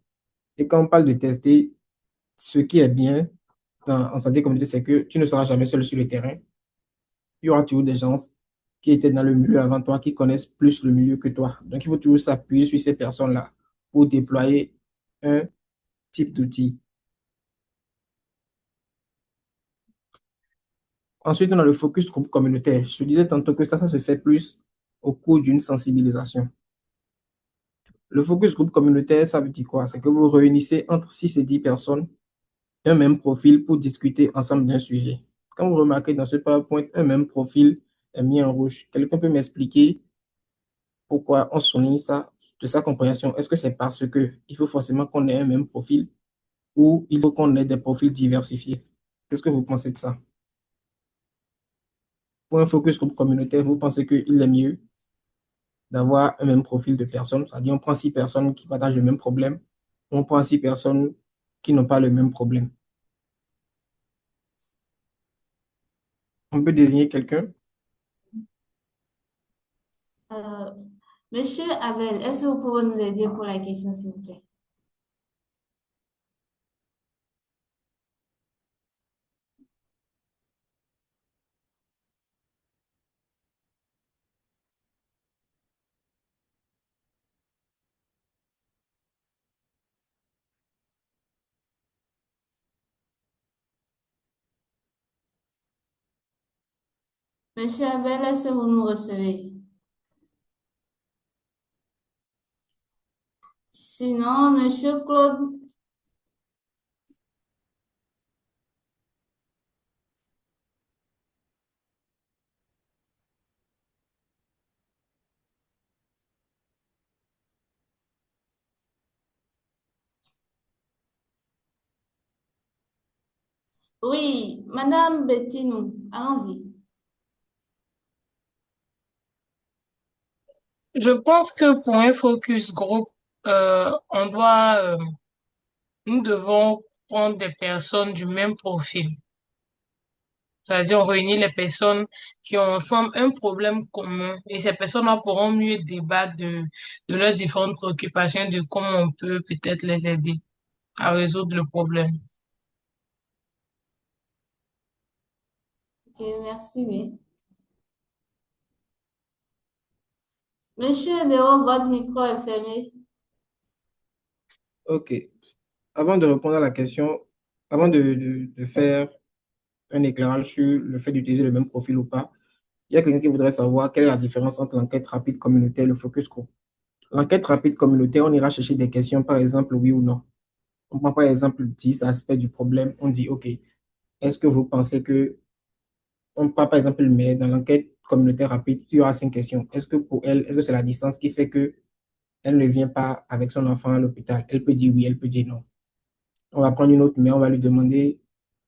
Et quand on parle de tester, ce qui est bien en santé communautaire, c'est que tu ne seras jamais seul sur le terrain. Il y aura toujours des gens qui étaient dans le milieu avant toi, qui connaissent plus le milieu que toi. Donc, il faut toujours s'appuyer sur ces personnes-là pour déployer un type d'outil. Ensuite, on a le focus groupe communautaire. Je te disais tantôt que ça se fait plus au cours d'une sensibilisation. Le focus groupe communautaire, ça veut dire quoi? C'est que vous réunissez entre 6 et 10 personnes un même profil pour discuter ensemble d'un sujet. Quand vous remarquez dans ce PowerPoint, un même profil est mis en rouge. Quelqu'un peut m'expliquer pourquoi on souligne ça, de sa compréhension? Est-ce que c'est parce que il faut forcément qu'on ait un même profil ou il faut qu'on ait des profils diversifiés? Qu'est-ce que vous pensez de ça? Pour un focus groupe communautaire, vous pensez qu'il est mieux d'avoir un même profil de personnes, c'est-à-dire on prend 6 personnes qui partagent le même problème, on prend 6 personnes qui n'ont pas le même problème. On peut désigner quelqu'un. Euh, Monsieur Abel, est-ce que vous pouvez nous aider pour la question, s'il vous plaît? Monsieur Abel, est-ce que vous nous recevez? Sinon, Monsieur Claude, oui, Madame Bettinou, allons-y. Je pense que pour un focus group, on doit, nous devons prendre des personnes du même profil. C'est-à-dire, on réunit les personnes qui ont ensemble un problème commun et ces personnes-là pourront mieux débattre de leurs différentes préoccupations, de comment on peut peut-être les aider à résoudre le problème. Ok, merci, oui. Monsieur Léon, votre micro est fermé. OK. Avant de répondre à la question, avant de faire un éclairage sur le fait d'utiliser le même profil ou pas, il y a quelqu'un qui voudrait savoir quelle est la différence entre l'enquête rapide communautaire et le focus group. L'enquête rapide communautaire, on ira chercher des questions, par exemple, oui ou non. On prend par exemple 10 aspects du problème, on dit, OK, est-ce que vous pensez que, on prend par exemple, mais dans l'enquête communautaire rapide, il y aura 5 questions. Est-ce que pour elle, est-ce que c'est la distance qui fait que elle ne vient pas avec son enfant à l'hôpital? Elle peut dire oui, elle peut dire non. On va prendre une autre, mais on va lui demander,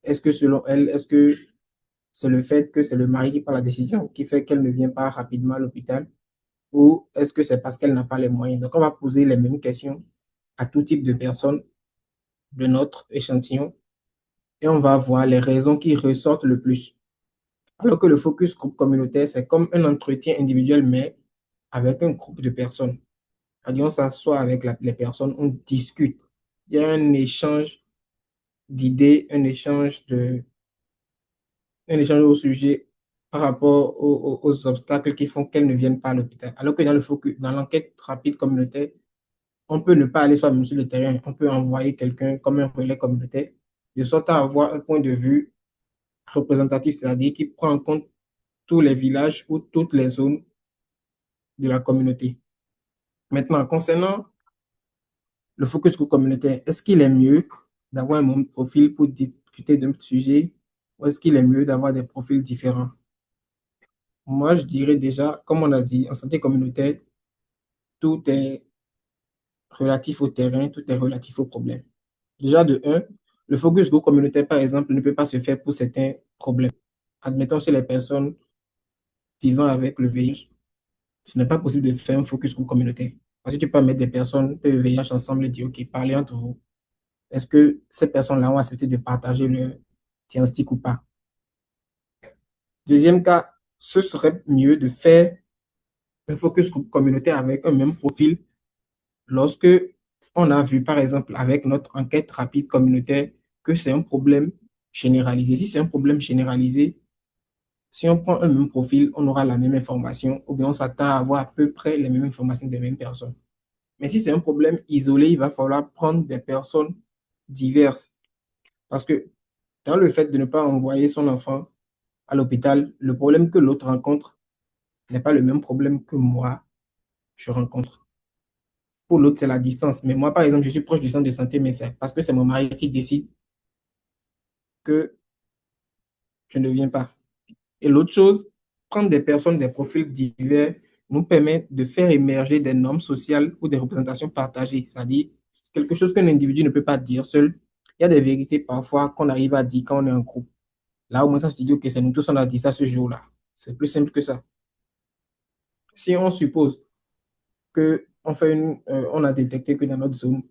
est-ce que selon elle, est-ce que c'est le fait que c'est le mari qui prend la décision qui fait qu'elle ne vient pas rapidement à l'hôpital ou est-ce que c'est parce qu'elle n'a pas les moyens? Donc, on va poser les mêmes questions à tout type de personnes de notre échantillon et on va voir les raisons qui ressortent le plus. Alors que le focus groupe communautaire, c'est comme un entretien individuel, mais avec un groupe de personnes. C'est-à-dire, on s'assoit avec les personnes, on discute. Il y a un échange d'idées, un échange au sujet par rapport aux obstacles qui font qu'elles ne viennent pas à l'hôpital. Alors que dans le focus, dans l'enquête rapide communautaire, on peut ne pas aller soi-même sur le terrain, on peut envoyer quelqu'un comme un relais communautaire, de sorte à avoir un point de vue représentatif, c'est-à-dire qui prend en compte tous les villages ou toutes les zones de la communauté. Maintenant, concernant le focus group communautaire, est-ce qu'il est mieux d'avoir un même profil pour discuter d'un sujet ou est-ce qu'il est mieux d'avoir des profils différents? Moi, je dirais déjà, comme on a dit, en santé communautaire, tout est relatif au terrain, tout est relatif au problème. Déjà, de un, le focus group communautaire, par exemple, ne peut pas se faire pour certains problèmes. Admettons, chez les personnes vivant avec le VIH, ce n'est pas possible de faire un focus group communautaire. Parce que tu peux mettre des personnes de VIH ensemble et dire, OK, parlez entre vous. Est-ce que ces personnes-là ont accepté de partager diagnostic ou pas. Deuxième cas, ce serait mieux de faire un focus group communautaire avec un même profil lorsque on a vu, par exemple, avec notre enquête rapide communautaire, que c'est un problème généralisé. Si c'est un problème généralisé, si on prend un même profil, on aura la même information, ou bien on s'attend à avoir à peu près les mêmes informations des mêmes personnes. Mais si c'est un problème isolé, il va falloir prendre des personnes diverses. Parce que dans le fait de ne pas envoyer son enfant à l'hôpital, le problème que l'autre rencontre n'est pas le même problème que moi, je rencontre. Pour l'autre, c'est la distance. Mais moi, par exemple, je suis proche du centre de santé, mais c'est parce que c'est mon mari qui décide que je ne viens pas. Et l'autre chose, prendre des personnes des profils divers nous permet de faire émerger des normes sociales ou des représentations partagées, c'est-à-dire quelque chose qu'un individu ne peut pas dire seul. Il y a des vérités parfois qu'on arrive à dire quand on est en groupe. Là, au moins, ça se dit, ok, c'est nous tous, on a dit ça ce jour-là. C'est plus simple que ça. Si on suppose que on a détecté que dans notre zone,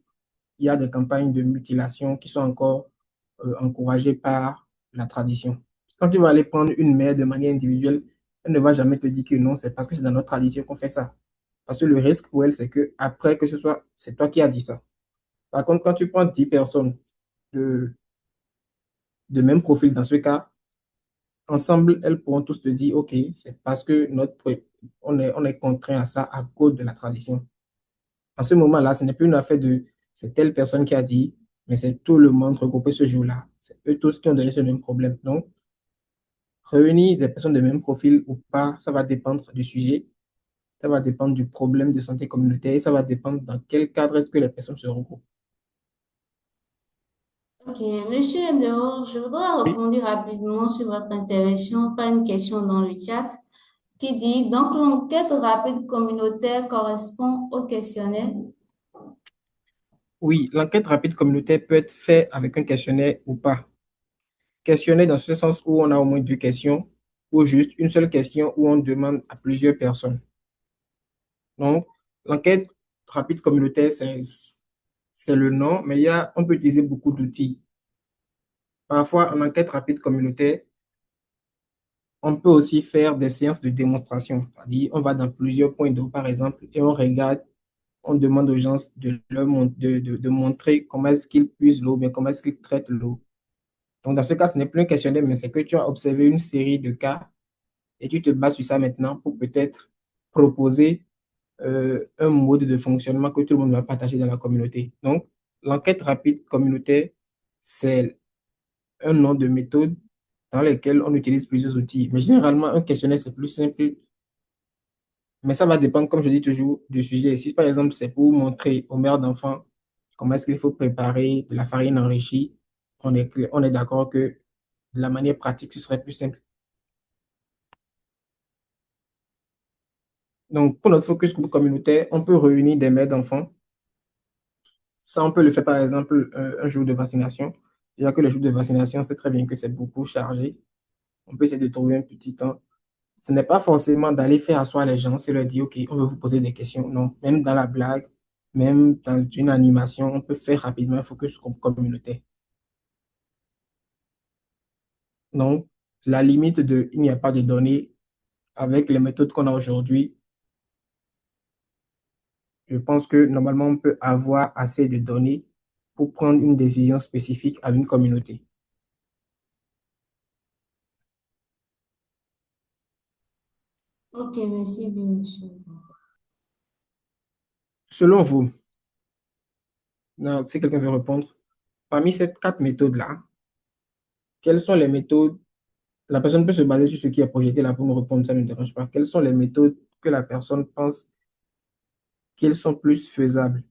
il y a des campagnes de mutilation qui sont encore encouragées par la tradition. Quand tu vas aller prendre une mère de manière individuelle, elle ne va jamais te dire que non, c'est parce que c'est dans notre tradition qu'on fait ça. Parce que le risque pour elle, c'est que après que ce soit, c'est toi qui as dit ça. Par contre, quand tu prends 10 personnes de, de même profil dans ce cas, ensemble, elles pourront tous te dire, OK, c'est parce que on est contraint à ça à cause de la tradition. En ce moment-là, ce n'est plus une affaire de c'est telle personne qui a dit, mais c'est tout le monde regroupé ce jour-là. C'est eux tous qui ont donné ce même problème. Donc, réunir des personnes de même profil ou pas, ça va dépendre du sujet, ça va dépendre du problème de santé communautaire et ça va dépendre dans quel cadre est-ce que les personnes se regroupent. Ok, Monsieur Ndero, je voudrais Oui, répondre rapidement sur votre intervention par une question dans le chat qui dit, donc l'enquête rapide communautaire correspond au questionnaire. oui, l'enquête rapide communautaire peut être faite avec un questionnaire ou pas. Questionnaire dans ce sens où on a au moins deux questions ou juste une seule question où on demande à plusieurs personnes. Donc, l'enquête rapide communautaire, c'est le nom, mais on peut utiliser beaucoup d'outils. Parfois, en enquête rapide communautaire, on peut aussi faire des séances de démonstration. C'est-à-dire, on va dans plusieurs points d'eau, par exemple, et on regarde, on demande aux gens de montrer comment est-ce qu'ils puisent l'eau, bien comment est-ce qu'ils traitent l'eau. Donc, dans ce cas, ce n'est plus un questionnaire, mais c'est que tu as observé une série de cas et tu te bases sur ça maintenant pour peut-être proposer un mode de fonctionnement que tout le monde va partager dans la communauté. Donc, l'enquête rapide communautaire, c'est un nom de méthode dans lesquelles on utilise plusieurs outils. Mais généralement, un questionnaire, c'est plus simple, mais ça va dépendre, comme je dis toujours, du sujet. Si par exemple, c'est pour montrer aux mères d'enfants comment est-ce qu'il faut préparer de la farine enrichie, on est d'accord que de la manière pratique, ce serait plus simple. Donc, pour notre focus groupe communautaire, on peut réunir des mères d'enfants. Ça, on peut le faire, par exemple, un jour de vaccination. Déjà que le jour de vaccination, c'est très bien que c'est beaucoup chargé. On peut essayer de trouver un petit temps. Ce n'est pas forcément d'aller faire asseoir les gens, c'est leur dire, OK, on veut vous poser des questions. Non, même dans la blague, même dans une animation, on peut faire rapidement un focus groupe communautaire. Donc, la limite de il n'y a pas de données avec les méthodes qu'on a aujourd'hui, je pense que normalement, on peut avoir assez de données pour prendre une décision spécifique à une communauté. Ok, merci bien, monsieur. Selon vous, non, si quelqu'un veut répondre, parmi ces quatre méthodes-là, quelles sont les méthodes? La personne peut se baser sur ce qui est projeté là pour me répondre, ça ne me dérange pas. Quelles sont les méthodes que la personne pense qu'elles sont plus faisables?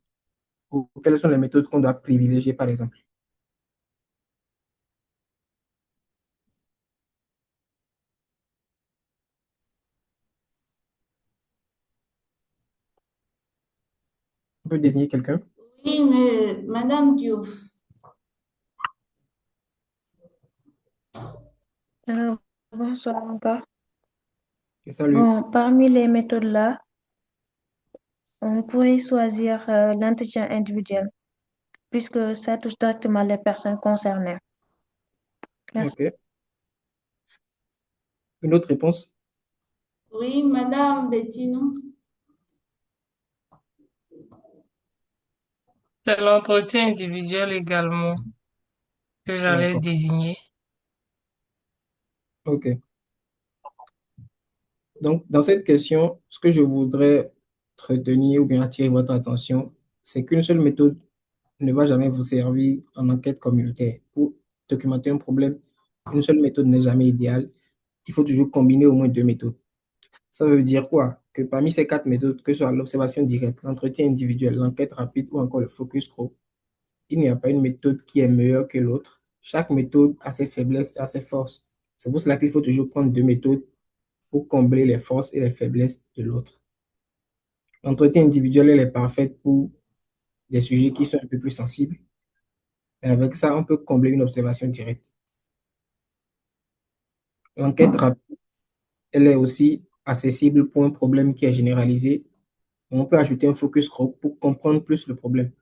Ou quelles sont les méthodes qu'on doit privilégier, par exemple? On peut désigner quelqu'un? Oui, mais Madame Diouf. Euh, Bonsoir encore. Salut. Bon, parmi les méthodes-là, on pourrait choisir l'entretien individuel, puisque ça touche directement les personnes concernées. Merci. OK. Une autre réponse? Oui, Madame Bettino. C'est l'entretien individuel également que j'allais D'accord. désigner. OK. Donc, dans cette question, ce que je voudrais retenir ou bien attirer votre attention, c'est qu'une seule méthode ne va jamais vous servir en enquête communautaire. Pour documenter un problème, une seule méthode n'est jamais idéale. Il faut toujours combiner au moins deux méthodes. Ça veut dire quoi? Que parmi ces quatre méthodes, que ce soit l'observation directe, l'entretien individuel, l'enquête rapide ou encore le focus group, il n'y a pas une méthode qui est meilleure que l'autre. Chaque méthode a ses faiblesses et a ses forces. C'est pour cela qu'il faut toujours prendre deux méthodes pour combler les forces et les faiblesses de l'autre. L'entretien individuel, elle est parfaite pour des sujets qui sont un peu plus sensibles. Et avec ça, on peut combler une observation directe. L'enquête rapide, elle est aussi accessible pour un problème qui est généralisé. On peut ajouter un focus group pour comprendre plus le problème.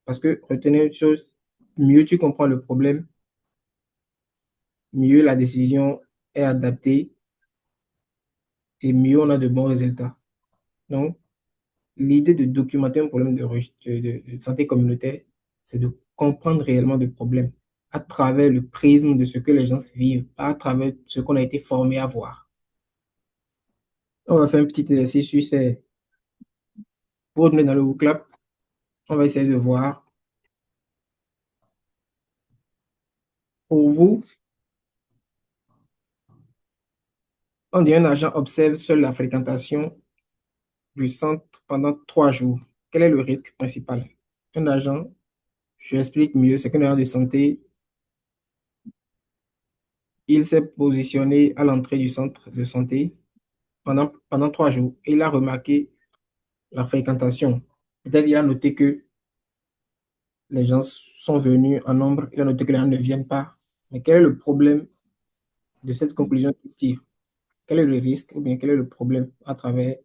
Parce que retenez une chose, mieux tu comprends le problème, mieux la décision est adaptée et mieux on a de bons résultats. Donc, l'idée de documenter un problème de santé communautaire, c'est de comprendre réellement le problème à travers le prisme de ce que les gens vivent, pas à travers ce qu'on a été formé à voir. On va faire un petit exercice sur ces. Pour retourner dans le vocab, on va essayer de voir. Pour vous, on dit un agent observe seul la fréquentation du centre pendant 3 jours. Quel est le risque principal? Un agent, je explique mieux, c'est qu'un agent de santé, il s'est positionné à l'entrée du centre de santé pendant 3 jours et il a remarqué la fréquentation. Peut-être il a noté que les gens sont venus en nombre, il a noté que les gens ne viennent pas. Mais quel est le problème de cette conclusion qu'il tire? Quel est le risque ou bien quel est le problème à travers.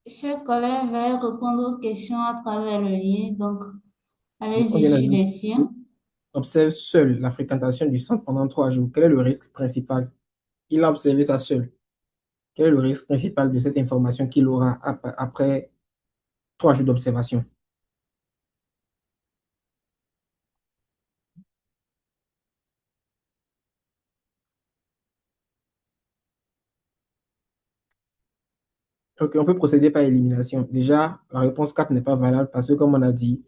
Chers collègues, veuillez répondre aux questions à travers le lien. Donc, On allez-y vient sur d'ajouter, les siens. observe seul la fréquentation du centre pendant 3 jours. Quel est le risque principal? Il a observé ça seul. Quel est le risque principal de cette information qu'il aura après 3 jours d'observation? Ok, on peut procéder par élimination. Déjà, la réponse 4 n'est pas valable parce que, comme on a dit,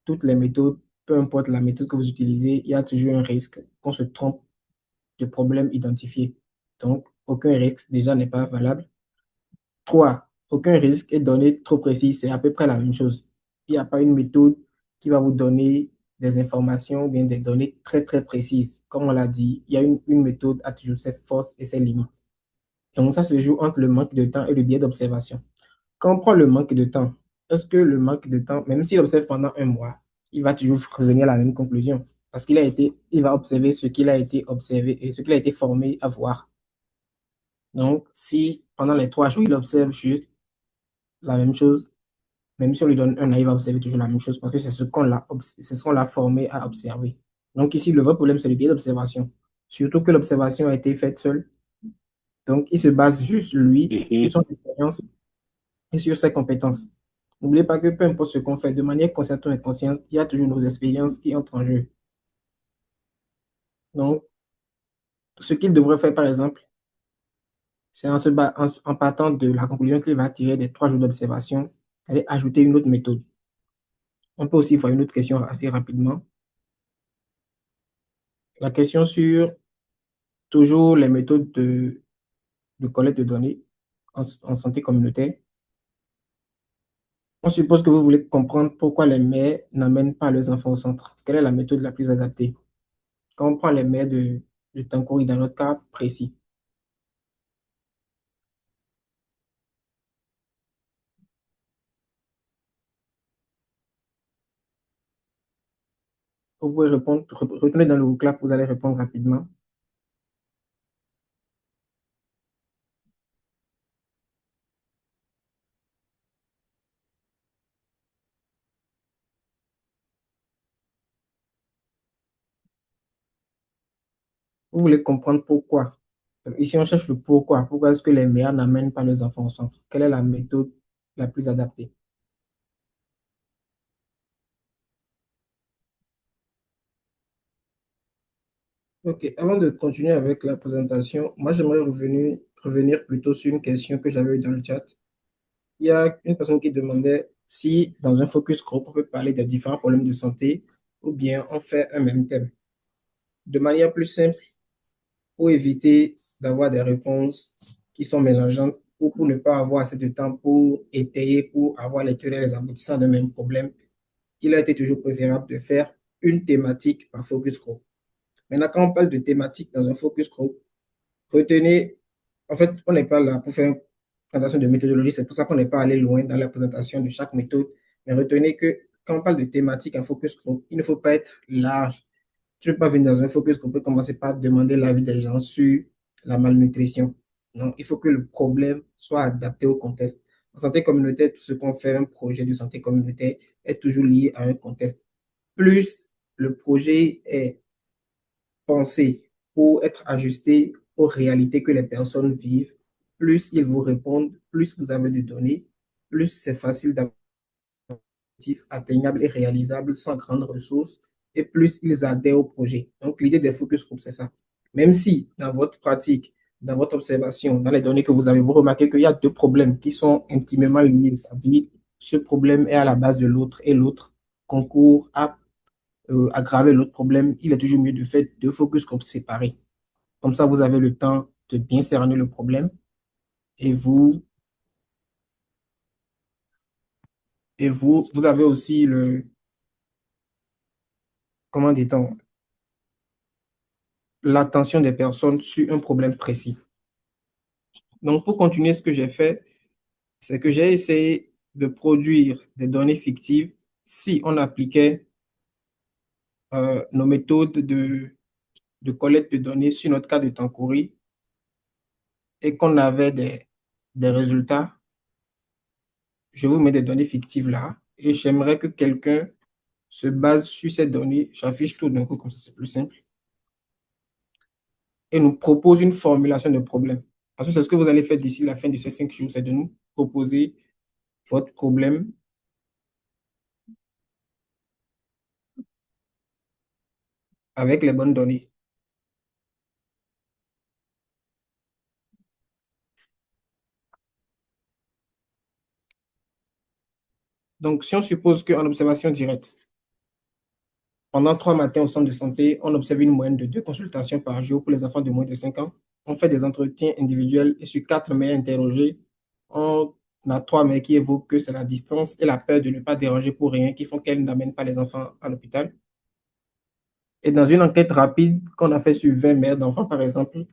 toutes les méthodes, peu importe la méthode que vous utilisez, il y a toujours un risque qu'on se trompe de problème identifié. Donc, aucun risque déjà n'est pas valable. 3, aucun risque est donné trop précis, c'est à peu près la même chose. Il n'y a pas une méthode qui va vous donner des informations ou bien des données très, très précises. Comme on l'a dit, il y a une méthode a toujours ses forces et ses limites. Donc, ça se joue entre le manque de temps et le biais d'observation. Quand on prend le manque de temps, est-ce que le manque de temps, même s'il observe pendant un mois, il va toujours revenir à la même conclusion? Parce il va observer ce qu'il a été observé et ce qu'il a été formé à voir. Donc, si pendant les 3 jours, il observe juste la même chose, même si on lui donne un an, il va observer toujours la même chose parce que c'est ce qu'on l'a formé à observer. Donc, ici, le vrai problème, c'est le biais d'observation. Surtout que l'observation a été faite seule. Donc, il se base juste, lui, sur Mhm. son expérience et sur ses compétences. N'oubliez pas que peu importe ce qu'on fait, de manière consciente ou inconsciente, il y a toujours nos expériences qui entrent en jeu. Donc, ce qu'il devrait faire, par exemple, c'est en partant de la conclusion qu'il va tirer des 3 jours d'observation, aller ajouter une autre méthode. On peut aussi voir une autre question assez rapidement. La question sur toujours les méthodes de collecte de données en santé communautaire. On suppose que vous voulez comprendre pourquoi les mères n'amènent pas leurs enfants au centre. Quelle est la méthode la plus adaptée? Quand on prend les mères de Tankouri dans notre cas précis, vous pouvez répondre, retournez dans le vocab, vous allez répondre rapidement. Vous voulez comprendre pourquoi. Ici, on cherche le pourquoi. Pourquoi est-ce que les mères n'amènent pas leurs enfants au centre? Quelle est la méthode la plus adaptée? Ok, avant de continuer avec la présentation, moi j'aimerais revenir plutôt sur une question que j'avais eue dans le chat. Il y a une personne qui demandait si dans un focus group, on peut parler des différents problèmes de santé ou bien on fait un même thème. De manière plus simple, pour éviter d'avoir des réponses qui sont mélangeantes ou pour ne pas avoir assez de temps pour étayer, pour avoir les tenants et les aboutissants d'un même problème, il a été toujours préférable de faire une thématique par focus group. Maintenant, quand on parle de thématique dans un focus group, retenez, en fait, on n'est pas là pour faire une présentation de méthodologie, c'est pour ça qu'on n'est pas allé loin dans la présentation de chaque méthode, mais retenez que quand on parle de thématique en focus group, il ne faut pas être large. Tu ne peux pas venir dans un focus group et commencer par demander l'avis des gens sur la malnutrition. Non, il faut que le problème soit adapté au contexte. En santé communautaire, tout ce qu'on fait, un projet de santé communautaire est toujours lié à un contexte. Plus le projet est pensé pour être ajusté aux réalités que les personnes vivent, plus ils vous répondent, plus vous avez de données, plus c'est facile d'avoir atteignable et réalisable sans grandes ressources, et plus ils adhèrent au projet. Donc, l'idée des focus group, c'est ça. Même si dans votre pratique, dans votre observation, dans les données que vous avez, vous remarquez qu'il y a deux problèmes qui sont intimement liés, c'est-à-dire ce problème est à la base de l'autre et l'autre concourt à aggraver l'autre problème, il est toujours mieux de faire deux focus group séparés. Comme ça, vous avez le temps de bien cerner le problème et vous avez aussi comment dit-on, l'attention des personnes sur un problème précis. Donc, pour continuer, ce que j'ai fait, c'est que j'ai essayé de produire des données fictives si on appliquait nos méthodes de collecte de données sur notre cas de Tankouri et qu'on avait des résultats. Je vous mets des données fictives là et j'aimerais que quelqu'un se base sur ces données. J'affiche tout d'un coup, comme ça c'est plus simple. Et nous propose une formulation de problème. Parce que c'est ce que vous allez faire d'ici la fin de ces 5 jours, c'est de nous proposer votre problème avec les bonnes données. Donc, si on suppose qu'en observation directe, pendant 3 matins au centre de santé, on observe une moyenne de 2 consultations par jour pour les enfants de moins de 5 ans. On fait des entretiens individuels et sur 4 mères interrogées, on a 3 mères qui évoquent que c'est la distance et la peur de ne pas déranger pour rien qui font qu'elles n'amènent pas les enfants à l'hôpital. Et dans une enquête rapide qu'on a fait sur 20 mères d'enfants, par exemple,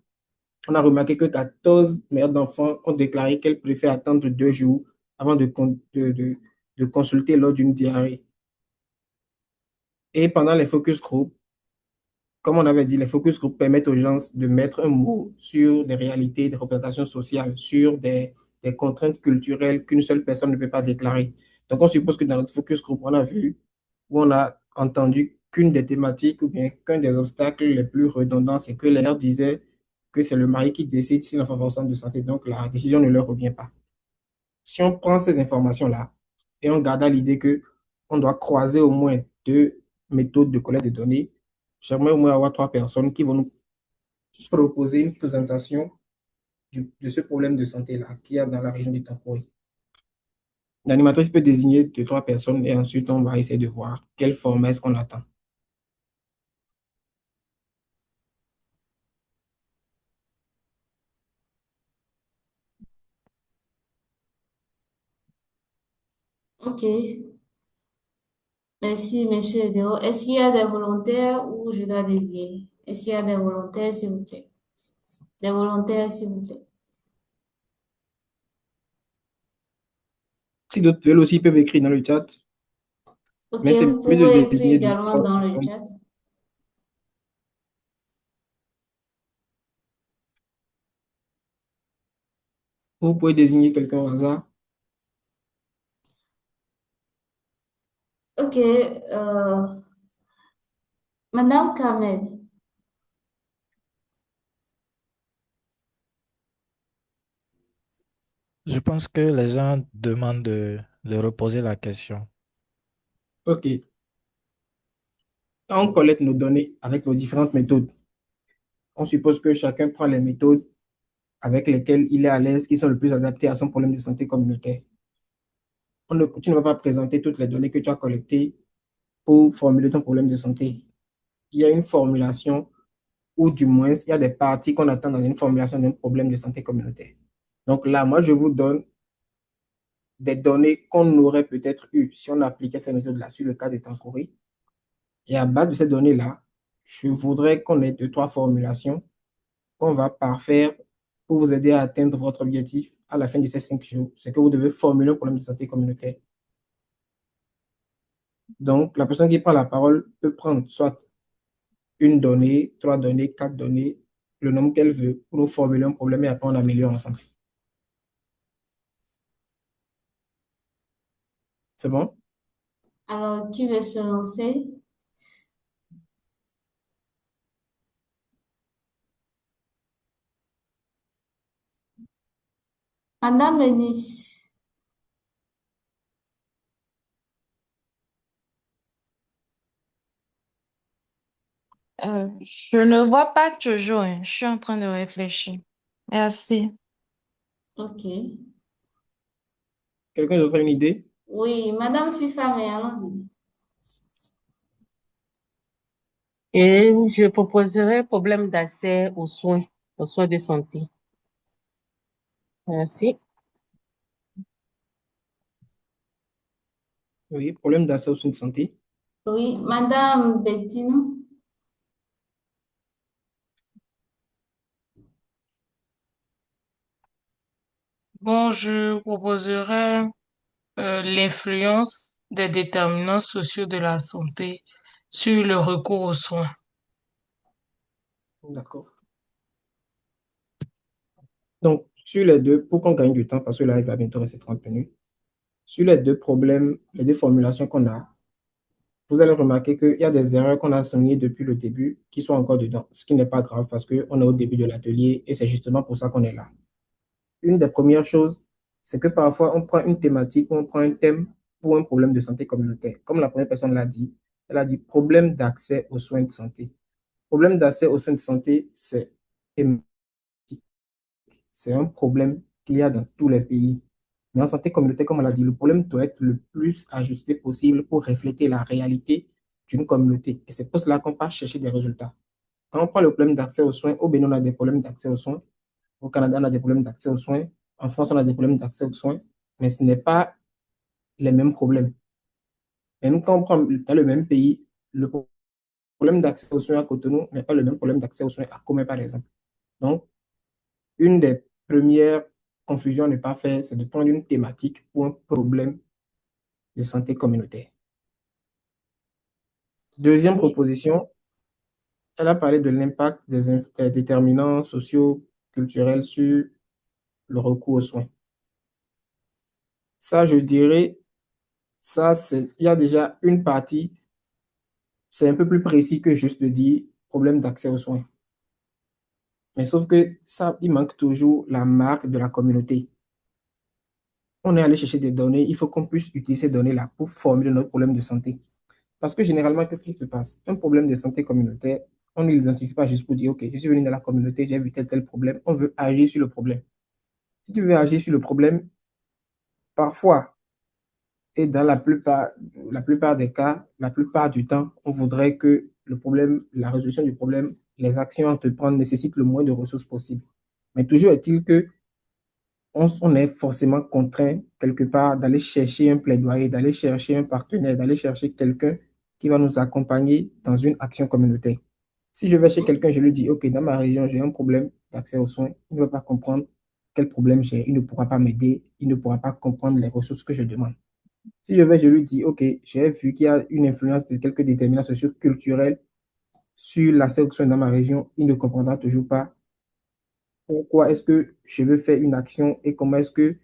on a remarqué que 14 mères d'enfants ont déclaré qu'elles préfèrent attendre 2 jours avant de consulter lors d'une diarrhée. Et pendant les focus group, comme on avait dit, les focus group permettent aux gens de mettre un mot sur des réalités, des représentations sociales, sur des contraintes culturelles qu'une seule personne ne peut pas déclarer. Donc, on suppose que dans notre focus group, on a vu ou on a entendu qu'une des thématiques ou bien qu'un des obstacles les plus redondants, c'est que les mères disaient que c'est le mari qui décide si l'enfant va au centre de santé. Donc, la décision ne leur revient pas. Si on prend ces informations-là et on garde à l'idée que on doit croiser au moins 2 méthodes de collecte de données, j'aimerais au moins avoir 3 personnes qui vont nous proposer une présentation de ce problème de santé-là qu'il y a dans la région de Tampoi. L'animatrice peut désigner 2, 3 personnes et ensuite on va essayer de voir quel format est-ce qu'on attend. Ok. Merci, monsieur Edero. Est-ce qu'il y a des volontaires ou je dois désigner? Est-ce qu'il y a des volontaires, s'il vous plaît? Des volontaires, s'il vous plaît. Si d'autres veulent aussi, ils peuvent écrire dans le chat, Ok, mais c'est vous mieux de pouvez écrire désigner deux, également trois dans le personnes. chat. Vous pouvez désigner quelqu'un au hasard. Ok, Madame Kamel. Je pense que les gens demandent de reposer la question. OK. Quand on collecte nos données avec nos différentes méthodes, on suppose que chacun prend les méthodes avec lesquelles il est à l'aise, qui sont le plus adaptées à son problème de santé communautaire. Tu ne vas pas présenter toutes les données que tu as collectées pour formuler ton problème de santé. Il y a une formulation, ou du moins, il y a des parties qu'on attend dans une formulation d'un problème de santé communautaire. Donc là, moi, je vous donne des données qu'on aurait peut-être eues si on appliquait ces méthodes-là sur le cas de Tankouri. Et à base de ces données-là, je voudrais qu'on ait deux, trois formulations qu'on va parfaire pour vous aider à atteindre votre objectif à la fin de ces 5 jours. C'est que vous devez formuler un problème de santé communautaire. Donc, la personne qui prend la parole peut prendre soit une donnée, trois données, quatre données, le nombre qu'elle veut pour nous formuler un problème et après on améliore ensemble. C'est bon? Alors, qui veut se lancer? Madame Eunice. Je ne vois pas toujours, hein. Je suis en train de réfléchir. Merci. Ok. Quelqu'un d'autre a une idée? Oui, Madame FIFA, mais allons-y. Et je proposerai problème d'accès aux soins de santé. Merci. Oui, problème d'accès aux soins de santé. Oui, Madame Bettino. Bon, je proposerais l'influence des déterminants sociaux de la santé sur le recours aux soins. D'accord. Donc, sur les deux, pour qu'on gagne du temps, parce que là, il va bientôt rester 30 minutes, sur les deux problèmes, les deux formulations qu'on a, vous allez remarquer qu'il y a des erreurs qu'on a soulignées depuis le début qui sont encore dedans, ce qui n'est pas grave parce qu'on est au début de l'atelier et c'est justement pour ça qu'on est là. Une des premières choses, c'est que parfois on prend une thématique ou on prend un thème pour un problème de santé communautaire. Comme la première personne l'a dit, elle a dit problème d'accès aux soins de santé. Problème d'accès aux soins de santé, c'est un problème qu'il y a dans tous les pays. Mais en santé communautaire, comme on l'a dit, le problème doit être le plus ajusté possible pour refléter la réalité d'une communauté. Et c'est pour cela qu'on part chercher des résultats. Quand on prend le problème d'accès aux soins, au Bénin, on a des problèmes d'accès aux soins. Au Canada, on a des problèmes d'accès aux soins. En France, on a des problèmes d'accès aux soins. Mais ce n'est pas les mêmes problèmes. Même quand on prend dans le même pays, le problème d'accès aux soins à Cotonou n'est pas le même problème d'accès aux soins à Comé, par exemple. Donc, une des premières confusions à ne pas faire, c'est de prendre une thématique ou un problème de santé communautaire. Deuxième Oui. proposition, elle a parlé de l'impact des déterminants sociaux, culturels sur le recours aux soins. Ça, je dirais, il y a déjà une partie, c'est un peu plus précis que juste de dire problème d'accès aux soins. Mais sauf que ça, il manque toujours la marque de la communauté. On est allé chercher des données, il faut qu'on puisse utiliser ces données-là pour formuler notre problème de santé. Parce que généralement, qu'est-ce qui se passe? Un problème de santé communautaire, on ne l'identifie pas juste pour dire, OK, je suis venu dans la communauté, j'ai vu tel problème. On veut agir sur le problème. Si tu veux agir sur le problème, parfois, et dans la plupart des cas, la plupart du temps, on voudrait que le problème, la résolution du problème, les actions à entreprendre nécessitent le moins de ressources possible. Mais toujours est-il que on est forcément contraint quelque part d'aller chercher un plaidoyer, d'aller chercher un partenaire, d'aller chercher quelqu'un qui va nous accompagner dans une action communautaire. Si je vais chez quelqu'un, je lui dis, OK, dans ma région, j'ai un problème d'accès aux soins, il ne va pas comprendre quel problème j'ai, il ne pourra pas m'aider, il ne pourra pas comprendre les ressources que je demande. Si je vais, je lui dis, OK, j'ai vu qu'il y a une influence de quelques déterminants socioculturels sur l'accès aux soins dans ma région, il ne comprendra toujours pas pourquoi est-ce que je veux faire une action et comment est-ce que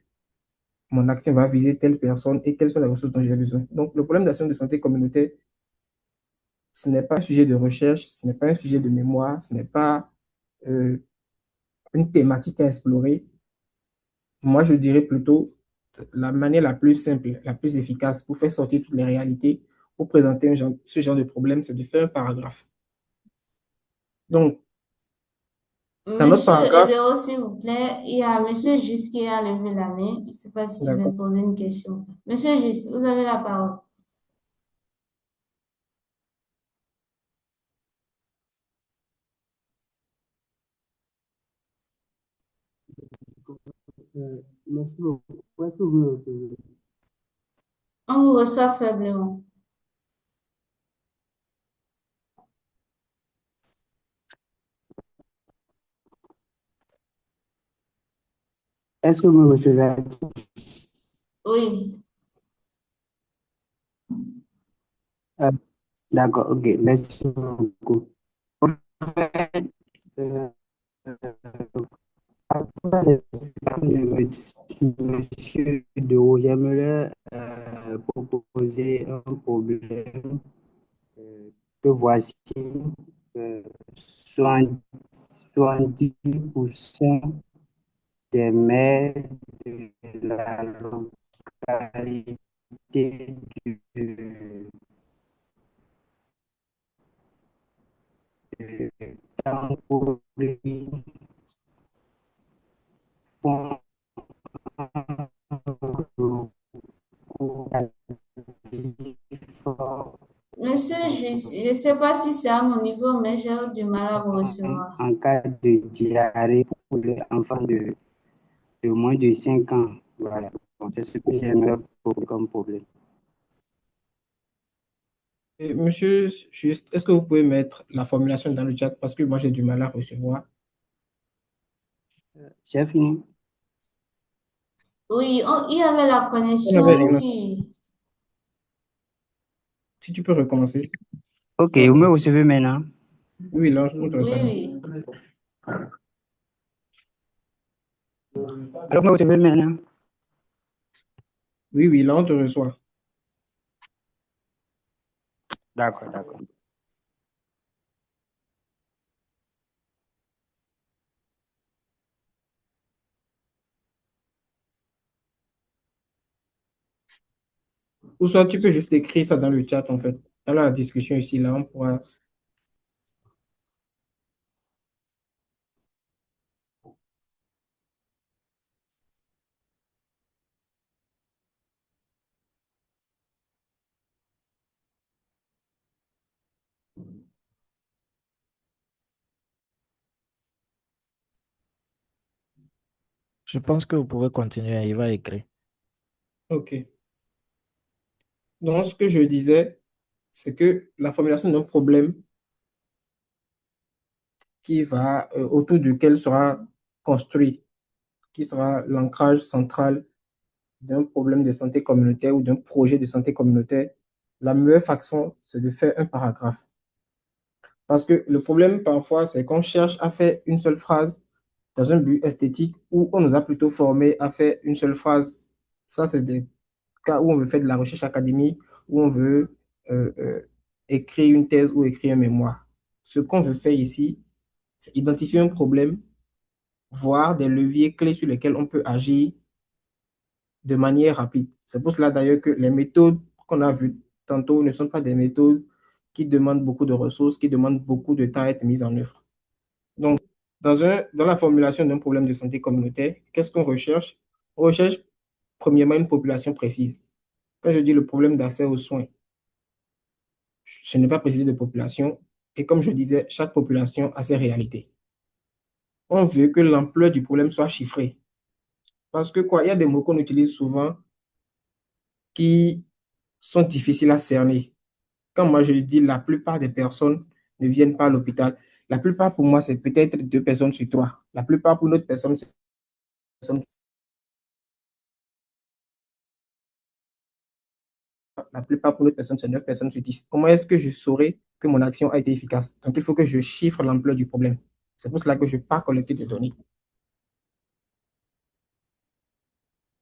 mon action va viser telle personne et quelles sont les ressources dont j'ai besoin. Donc, le problème d'action de santé communautaire, ce n'est pas un sujet de recherche, ce n'est pas un sujet de mémoire, ce n'est pas euh, une thématique à explorer. Moi, je dirais plutôt la manière la plus simple, la plus efficace pour faire sortir toutes les réalités, pour présenter ce genre de problème, c'est de faire un paragraphe. Donc, dans notre Monsieur paragraphe, Edero, s'il vous plaît, il y a Monsieur Juste qui a levé la main. Je ne sais pas si je vais d'accord. poser une question. Monsieur Juste, vous avez la parole. Merci beaucoup. Est-ce que vous me recevez? On vous reçoit faiblement. Est-ce que vous me recevez? Oui. Ah, d'accord, ok, merci beaucoup. En fait, euh, après l'explication de Monsieur Deo, j'aimerais proposer un problème que voici. euh, 70 70% des maires de la localité de Tankouri font recours à fort Monsieur Juste, je ne sais pas si c'est à mon niveau, mais j'ai du mal à vous recevoir. en cas de diarrhée pour les enfants de moins de 5 ans. Voilà. Donc, c'est ce que j'aimerais proposer comme problème. Et monsieur, juste, est-ce que vous pouvez mettre la formulation dans le chat parce que moi j'ai du mal à recevoir. J'ai fini. Oui, il y avait la On avait connexion, rien. puis Si tu peux recommencer. Ok, On va vous me commencer. recevez maintenant? Oui, là, on te oui, reçoit bien. oui. Alors, vous me recevez maintenant? Oui, oui, là, on te reçoit. D'accord, d'accord. Ou soit tu peux juste écrire ça dans le chat, en fait. Dans la discussion ici, là, on pourra. Je pense que vous pouvez continuer, il va écrire. OK. Donc, ce que je disais, c'est que la formulation d'un problème qui va, autour duquel sera construit, qui sera l'ancrage central d'un problème de santé communautaire ou d'un projet de santé communautaire, la meilleure façon, c'est de faire un paragraphe. Parce que le problème, parfois, c'est qu'on cherche à faire une seule phrase dans un but esthétique où on nous a plutôt formé à faire une seule phrase. Ça, c'est des cas où on veut faire de la recherche académique, où on veut euh, euh, écrire une thèse ou écrire un mémoire. Ce qu'on veut faire ici, c'est identifier un problème, voir des leviers clés sur lesquels on peut agir de manière rapide. C'est pour cela d'ailleurs que les méthodes qu'on a vues tantôt ne sont pas des méthodes qui demandent beaucoup de ressources, qui demandent beaucoup de temps à être mises en œuvre. Donc, dans la formulation d'un problème de santé communautaire, qu'est-ce qu'on recherche? On recherche premièrement une population précise. Quand je dis le problème d'accès aux soins, je n'ai pas précisé de population. Et comme je disais, chaque population a ses réalités. On veut que l'ampleur du problème soit chiffrée. Parce que quoi, il y a des mots qu'on utilise souvent qui sont difficiles à cerner. Quand moi je dis la plupart des personnes ne viennent pas à l'hôpital, la plupart pour moi, c'est peut-être 2 personnes sur 3. La plupart pour une autre personne, c'est la plupart pour une autre personne, c'est 9 personnes sur 10. Comment est-ce que je saurais que mon action a été efficace? Donc, il faut que je chiffre l'ampleur du problème. C'est pour cela que je pars collecter des données.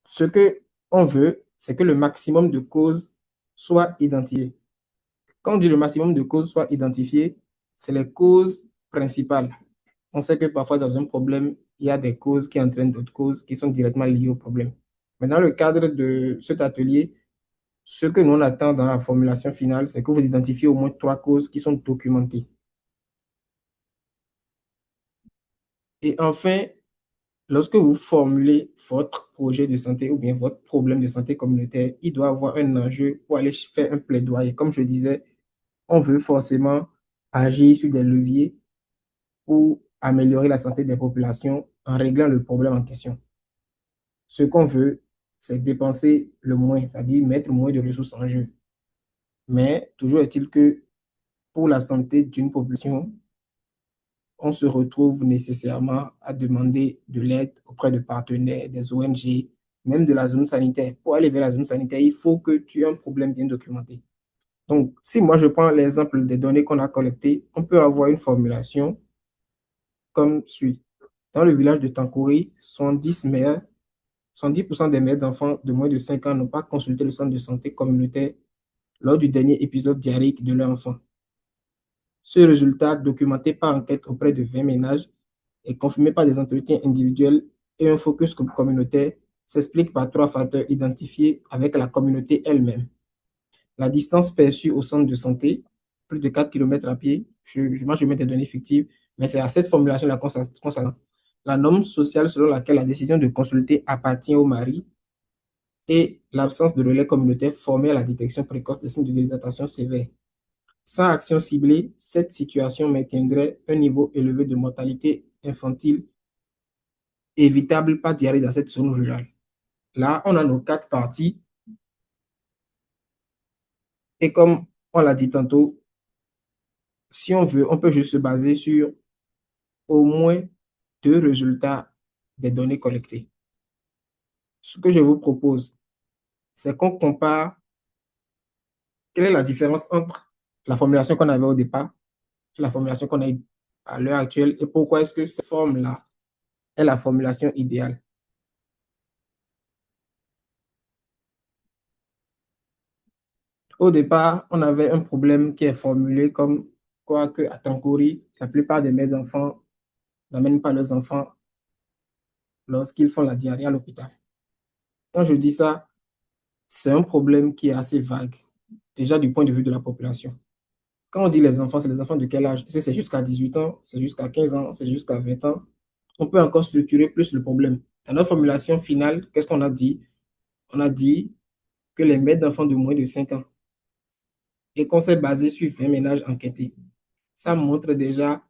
Ce que on veut, c'est que le maximum de causes soit identifié. Quand on dit le maximum de causes soit identifié, c'est les causes principales. On sait que parfois, dans un problème, il y a des causes qui entraînent d'autres causes qui sont directement liées au problème. Mais dans le cadre de cet atelier, ce que nous on attend dans la formulation finale, c'est que vous identifiez au moins 3 causes qui sont documentées. Et enfin, lorsque vous formulez votre projet de santé ou bien votre problème de santé communautaire, il doit avoir un enjeu pour aller faire un plaidoyer. Comme je disais, on veut forcément agir sur des leviers pour améliorer la santé des populations en réglant le problème en question. Ce qu'on veut, c'est dépenser le moins, c'est-à-dire mettre moins de ressources en jeu. Mais toujours est-il que pour la santé d'une population, on se retrouve nécessairement à demander de l'aide auprès de partenaires, des ONG, même de la zone sanitaire. Pour aller vers la zone sanitaire, il faut que tu aies un problème bien documenté. Donc, si moi je prends l'exemple des données qu'on a collectées, on peut avoir une formulation comme suit. Dans le village de Tankouri, 110% des mères d'enfants de moins de 5 ans n'ont pas consulté le centre de santé communautaire lors du dernier épisode diarrhéique de leur enfant. Ce résultat, documenté par enquête auprès de 20 ménages et confirmé par des entretiens individuels et un focus communautaire, s'explique par 3 facteurs identifiés avec la communauté elle-même. La distance perçue au centre de santé, plus de 4 km à pied, moi je mets des données fictives, mais c'est à cette formulation-là concernant. La norme sociale selon laquelle la décision de consulter appartient au mari et l'absence de relais communautaire formé à la détection précoce des signes de déshydratation sévère. Sans action ciblée, cette situation maintiendrait un niveau élevé de mortalité infantile évitable par diarrhée dans cette zone rurale. Là, on a nos 4 parties et comme on l'a dit tantôt, si on veut, on peut juste se baser sur au moins 2 résultats des données collectées. Ce que je vous propose, c'est qu'on compare quelle est la différence entre la formulation qu'on avait au départ et la formulation qu'on a à l'heure actuelle et pourquoi est-ce que cette forme-là est la formulation idéale. Au départ, on avait un problème qui est formulé comme quoi que à Tankouri, la plupart des mères d'enfants n'amènent pas leurs enfants lorsqu'ils font la diarrhée à l'hôpital. Quand je dis ça, c'est un problème qui est assez vague, déjà du point de vue de la population. Quand on dit les enfants, c'est les enfants de quel âge? Est-ce que c'est jusqu'à 18 ans, c'est jusqu'à 15 ans, c'est jusqu'à 20 ans? On peut encore structurer plus le problème. Dans notre formulation finale, qu'est-ce qu'on a dit? On a dit que les mères d'enfants de moins de 5 ans et qu'on s'est basé sur 20 ménages enquêtés. Ça montre déjà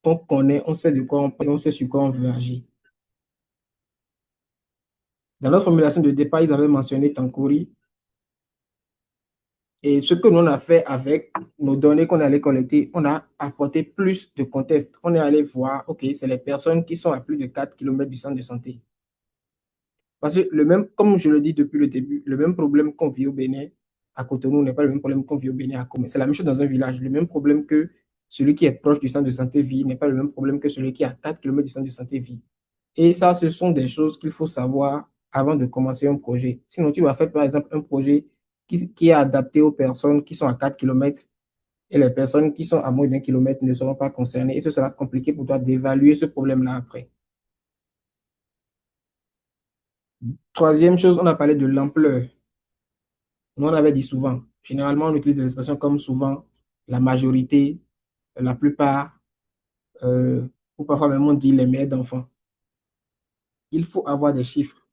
qu'on connaît, on sait de quoi on parle, on sait sur quoi on veut agir. Dans notre formulation de départ, ils avaient mentionné Tankouri. Et ce que nous on a fait avec nos données qu'on allait collecter, on a apporté plus de contexte. On est allé voir, OK, c'est les personnes qui sont à plus de 4 km du centre de santé. Parce que le même, comme je le dis depuis le début, le même problème qu'on vit au Bénin à Cotonou n'est pas le même problème qu'on vit au Bénin à Comé. C'est la même chose dans un village. Le même problème que celui qui est proche du centre de santé vit n'est pas le même problème que celui qui est à 4 km du centre de santé vit. Et ça, ce sont des choses qu'il faut savoir avant de commencer un projet. Sinon, tu vas faire, par exemple, un projet qui est adapté aux personnes qui sont à 4 km et les personnes qui sont à moins d'1 kilomètre ne seront pas concernées. Et ce sera compliqué pour toi d'évaluer ce problème-là après. Troisième chose, on a parlé de l'ampleur. Nous, on avait dit souvent. Généralement, on utilise des expressions comme souvent, la majorité, la plupart, ou parfois même on dit les mères d'enfants. Il faut avoir des chiffres.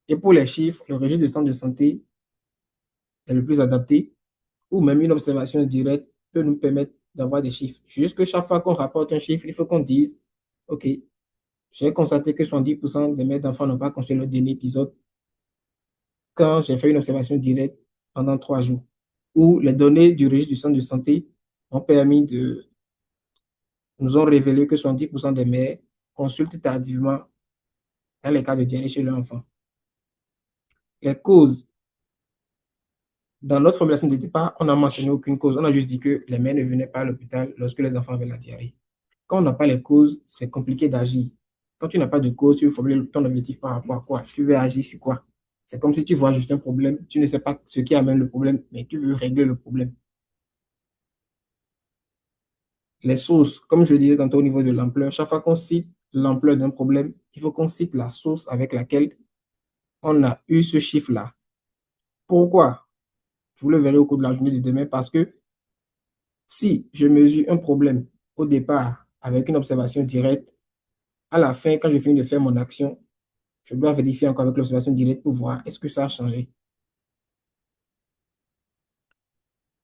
Et pour les chiffres, le registre de centre de santé est le plus adapté, ou même une observation directe peut nous permettre d'avoir des chiffres. Juste que chaque fois qu'on rapporte un chiffre, il faut qu'on dise, OK, J'ai constaté que 70% des mères d'enfants n'ont pas consulté leur dernier épisode quand j'ai fait une observation directe pendant 3 jours, où les données du registre du centre de santé ont permis nous ont révélé que 70% des mères consultent tardivement dans les cas de diarrhée chez leur enfant. Les causes, dans notre formulation de départ, on n'a mentionné aucune cause. On a juste dit que les mères ne venaient pas à l'hôpital lorsque les enfants avaient la diarrhée. Quand on n'a pas les causes, c'est compliqué d'agir. Quand tu n'as pas de cause, tu veux formuler ton objectif par rapport à quoi? Tu veux agir sur quoi? C'est comme si tu vois juste un problème, tu ne sais pas ce qui amène le problème, mais tu veux régler le problème. Les sources, comme je le disais tantôt au niveau de l'ampleur, chaque fois qu'on cite l'ampleur d'un problème, il faut qu'on cite la source avec laquelle on a eu ce chiffre-là. Pourquoi? Vous le verrez au cours de la journée de demain, parce que si je mesure un problème au départ avec une observation directe, à la fin, quand je finis de faire mon action, je dois vérifier encore avec l'observation directe pour voir est-ce que ça a changé.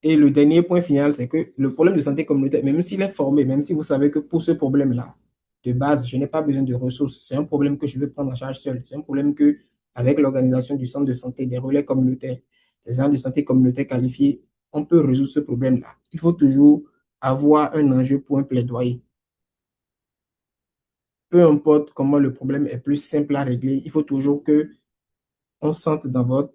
Et le dernier point final, c'est que le problème de santé communautaire, même s'il est formé, même si vous savez que pour ce problème-là, de base, je n'ai pas besoin de ressources, c'est un problème que je vais prendre en charge seul. C'est un problème que, avec l'organisation du centre de santé, des relais communautaires, des agents de santé communautaire qualifiés, on peut résoudre ce problème-là. Il faut toujours avoir un enjeu pour un plaidoyer. Peu importe comment le problème est plus simple à régler, il faut toujours que on sente dans votre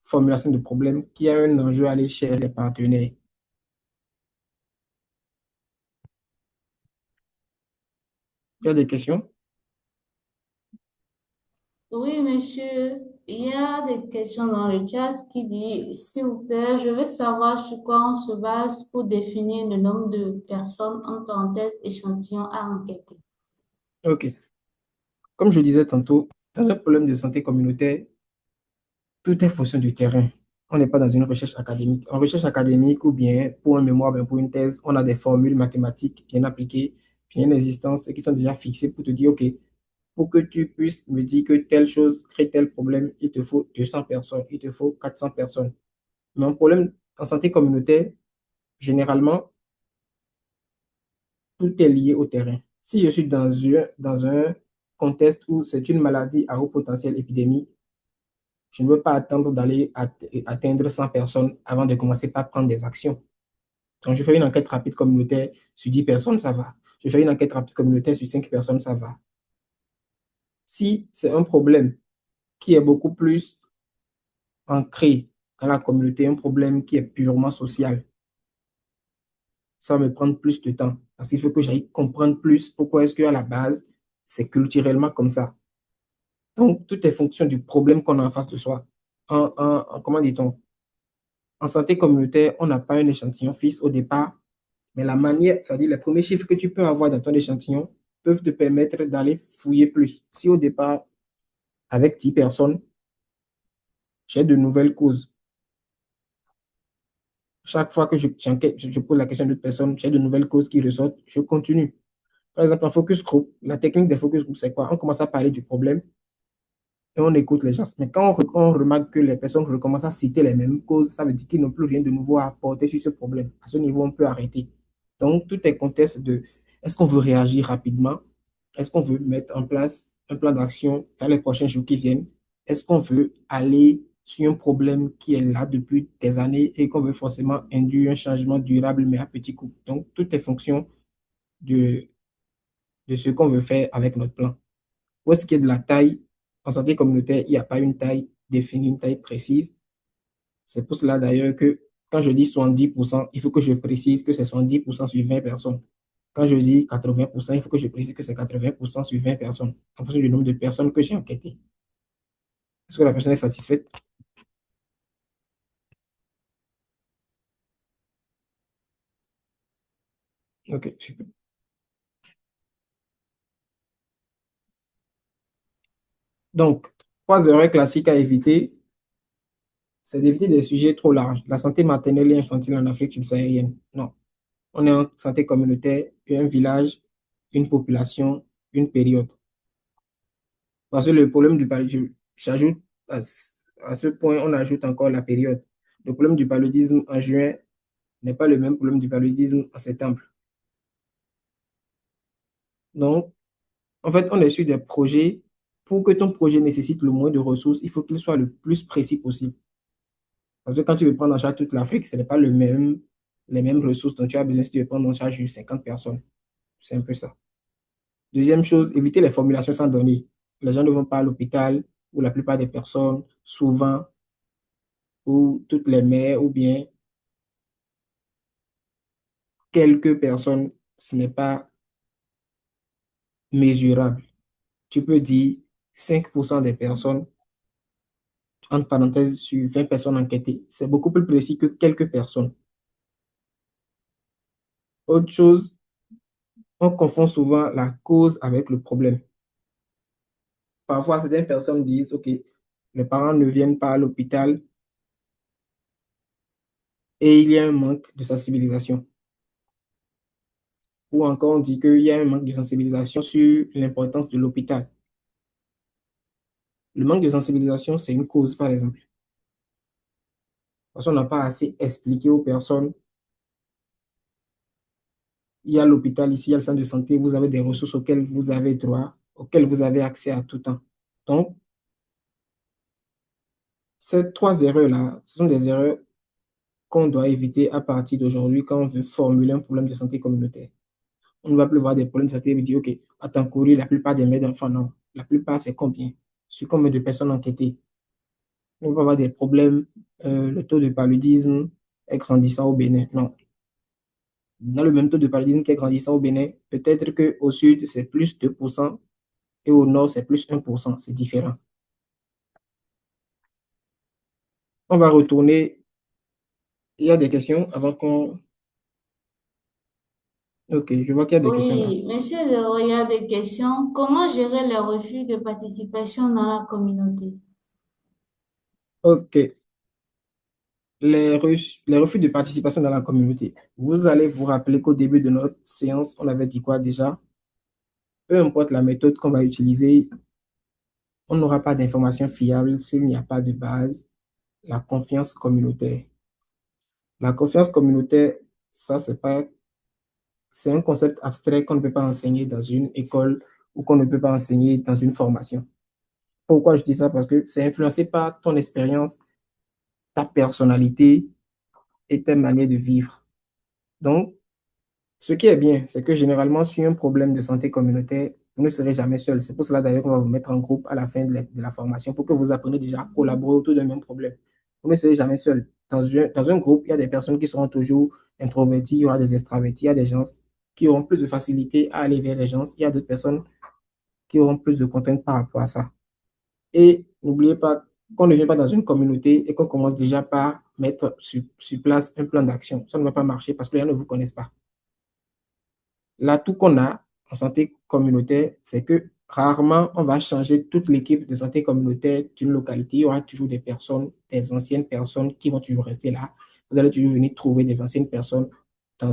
formulation de problème qu'il y a un enjeu à aller chercher les partenaires. Il y a des questions? Oui, monsieur, il y a des questions dans le chat qui dit, s'il vous plaît, je veux savoir sur quoi on se base pour définir le nombre de personnes, en parenthèse, échantillon à enquêter. OK. Comme je disais tantôt, dans un problème de santé communautaire, tout est fonction du terrain. On n'est pas dans une recherche académique. En recherche académique ou bien pour un mémoire, bien pour une thèse, on a des formules mathématiques bien appliquées, bien existantes et qui sont déjà fixées pour te dire, OK, pour que tu puisses me dire que telle chose crée tel problème, il te faut 200 personnes, il te faut 400 personnes. Mais un problème en santé communautaire, généralement, tout est lié au terrain. Si je suis dans un contexte où c'est une maladie à haut potentiel épidémique, je ne veux pas attendre d'aller atteindre 100 personnes avant de commencer par prendre des actions. Donc, je fais une enquête rapide communautaire sur 10 personnes, ça va. Je fais une enquête rapide communautaire sur 5 personnes, ça va. Si c'est un problème qui est beaucoup plus ancré dans la communauté, un problème qui est purement social, ça va me prendre plus de temps. Parce qu'il faut que j'aille comprendre plus pourquoi est-ce qu'à la base, c'est culturellement comme ça. Donc, tout est fonction du problème qu'on a en face de soi. Comment dit-on? En santé communautaire, on n'a pas un échantillon fixe au départ, mais la manière, c'est-à-dire les premiers chiffres que tu peux avoir dans ton échantillon peuvent te permettre d'aller fouiller plus. Si au départ, avec 10 personnes, j'ai de nouvelles causes. Chaque fois que je pose la question à d'autres personnes, j'ai de nouvelles causes qui ressortent, je continue. Par exemple, en focus group, la technique des focus group, c'est quoi? On commence à parler du problème et on écoute les gens. Mais quand on remarque que les personnes recommencent à citer les mêmes causes, ça veut dire qu'ils n'ont plus rien de nouveau à apporter sur ce problème. À ce niveau, on peut arrêter. Donc, tout est contexte de est-ce qu'on veut réagir rapidement? Est-ce qu'on veut mettre en place un plan d'action dans les prochains jours qui viennent? Est-ce qu'on veut aller sur un problème qui est là depuis des années et qu'on veut forcément induire un changement durable mais à petits coups? Donc, tout est fonction de, de ce qu'on veut faire avec notre plan. Pour ce qui est de la taille, en santé communautaire, il n'y a pas une taille définie, une taille précise. C'est pour cela d'ailleurs que quand je dis 70%, il faut que je précise que c'est 70% sur 20 personnes. Quand je dis 80%, il faut que je précise que c'est 80% sur 20 personnes, en fonction du nombre de personnes que j'ai enquêtées. Est-ce que la personne est satisfaite? Ok, super. Donc, 3 erreurs classiques à éviter, c'est d'éviter des sujets trop larges. La santé maternelle et infantile en Afrique subsaharienne. Non. On est en santé communautaire et un village, une population, une période. Parce que le problème du paludisme, j'ajoute à ce point, on ajoute encore la période. Le problème du paludisme en juin n'est pas le même problème du paludisme en septembre. Donc, En fait, on est sur des projets. Pour que ton projet nécessite le moins de ressources, il faut qu'il soit le plus précis possible. Parce que quand tu veux prendre en charge toute l'Afrique, ce n'est pas les mêmes ressources dont tu as besoin si tu veux prendre en charge juste 50 personnes. C'est un peu ça. Deuxième chose, éviter les formulations sans données. Les gens ne vont pas à l'hôpital, ou la plupart des personnes, souvent, ou toutes les mères, ou bien quelques personnes, ce n'est pas mesurable. Tu peux dire 5% des personnes, entre parenthèses, sur 20 personnes enquêtées. C'est beaucoup plus précis que quelques personnes. Autre chose, on confond souvent la cause avec le problème. Parfois, certaines personnes disent, OK, les parents ne viennent pas à l'hôpital et il y a un manque de sensibilisation. Ou encore, on dit qu'il y a un manque de sensibilisation sur l'importance de l'hôpital. Le manque de sensibilisation, c'est une cause, par exemple. Parce qu'on n'a pas assez expliqué aux personnes, il y a l'hôpital ici, il y a le centre de santé, vous avez des ressources auxquelles vous avez droit, auxquelles vous avez accès à tout temps. Donc, ces trois erreurs-là, ce sont des erreurs qu'on doit éviter à partir d'aujourd'hui quand on veut formuler un problème de santé communautaire. On ne va plus voir des problèmes de santé et dire, OK, à temps couru, la plupart des mères d'enfants, non. La plupart, c'est combien? Sur combien de personnes enquêtées? On va avoir des problèmes, le taux de paludisme est grandissant au Bénin. Non. Dans le même taux de paludisme qui est grandissant au Bénin, peut-être qu'au sud, c'est plus 2% et au nord, c'est plus 1%. C'est différent. On va retourner. Il y a des questions avant qu'on... OK, je vois qu'il y a des questions là. Oui, monsieur, il y a des questions. Comment gérer les refus de participation dans la communauté? OK. Les refus de participation dans la communauté. Vous allez vous rappeler qu'au début de notre séance, on avait dit quoi déjà? Peu importe la méthode qu'on va utiliser, on n'aura pas d'informations fiables s'il n'y a pas de base, la confiance communautaire. La confiance communautaire, ça, c'est un concept abstrait qu'on ne peut pas enseigner dans une école ou qu'on ne peut pas enseigner dans une formation. Pourquoi je dis ça? Parce que c'est influencé par ton expérience, ta personnalité et tes manières de vivre. Donc, ce qui est bien, c'est que généralement, sur un problème de santé communautaire, vous ne serez jamais seul. C'est pour cela d'ailleurs qu'on va vous mettre en groupe à la fin de la formation pour que vous appreniez déjà à collaborer autour d'un même problème. Vous ne serez jamais seul. Dans un groupe, il y a des personnes qui seront toujours introverties, il y aura des extravertis, il y a des gens qui auront plus de facilité à aller vers les gens, il y a d'autres personnes qui auront plus de contraintes par rapport à ça. Et n'oubliez pas qu'on ne vient pas dans une communauté et qu'on commence déjà par mettre sur place un plan d'action. Ça ne va pas marcher parce que les gens ne vous connaissent pas. L'atout qu'on a en santé communautaire, c'est que rarement on va changer toute l'équipe de santé communautaire d'une localité. Il y aura toujours des personnes, des anciennes personnes qui vont toujours rester là. Vous allez toujours venir trouver des anciennes personnes dans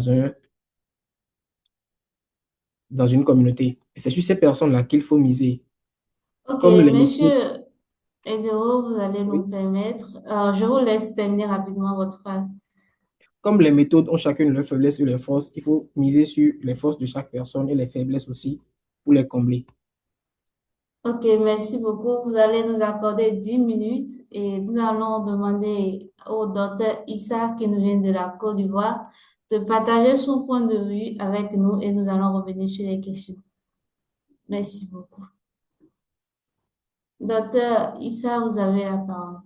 dans une communauté. Et c'est sur ces personnes-là qu'il faut miser. Ok, Comme les monsieur méthodes, Edero, vous allez nous oui, permettre. Je vous laisse terminer rapidement votre phrase. comme les méthodes ont chacune leurs faiblesses et leurs forces, il faut miser sur les forces de chaque personne et les faiblesses aussi pour les combler. Ok, merci beaucoup. Vous allez nous accorder 10 minutes et nous allons demander au docteur Issa qui nous vient de la Côte d'Ivoire de partager son point de vue avec nous et nous allons revenir sur les questions. Merci beaucoup. Docteur Issa, vous avez la parole.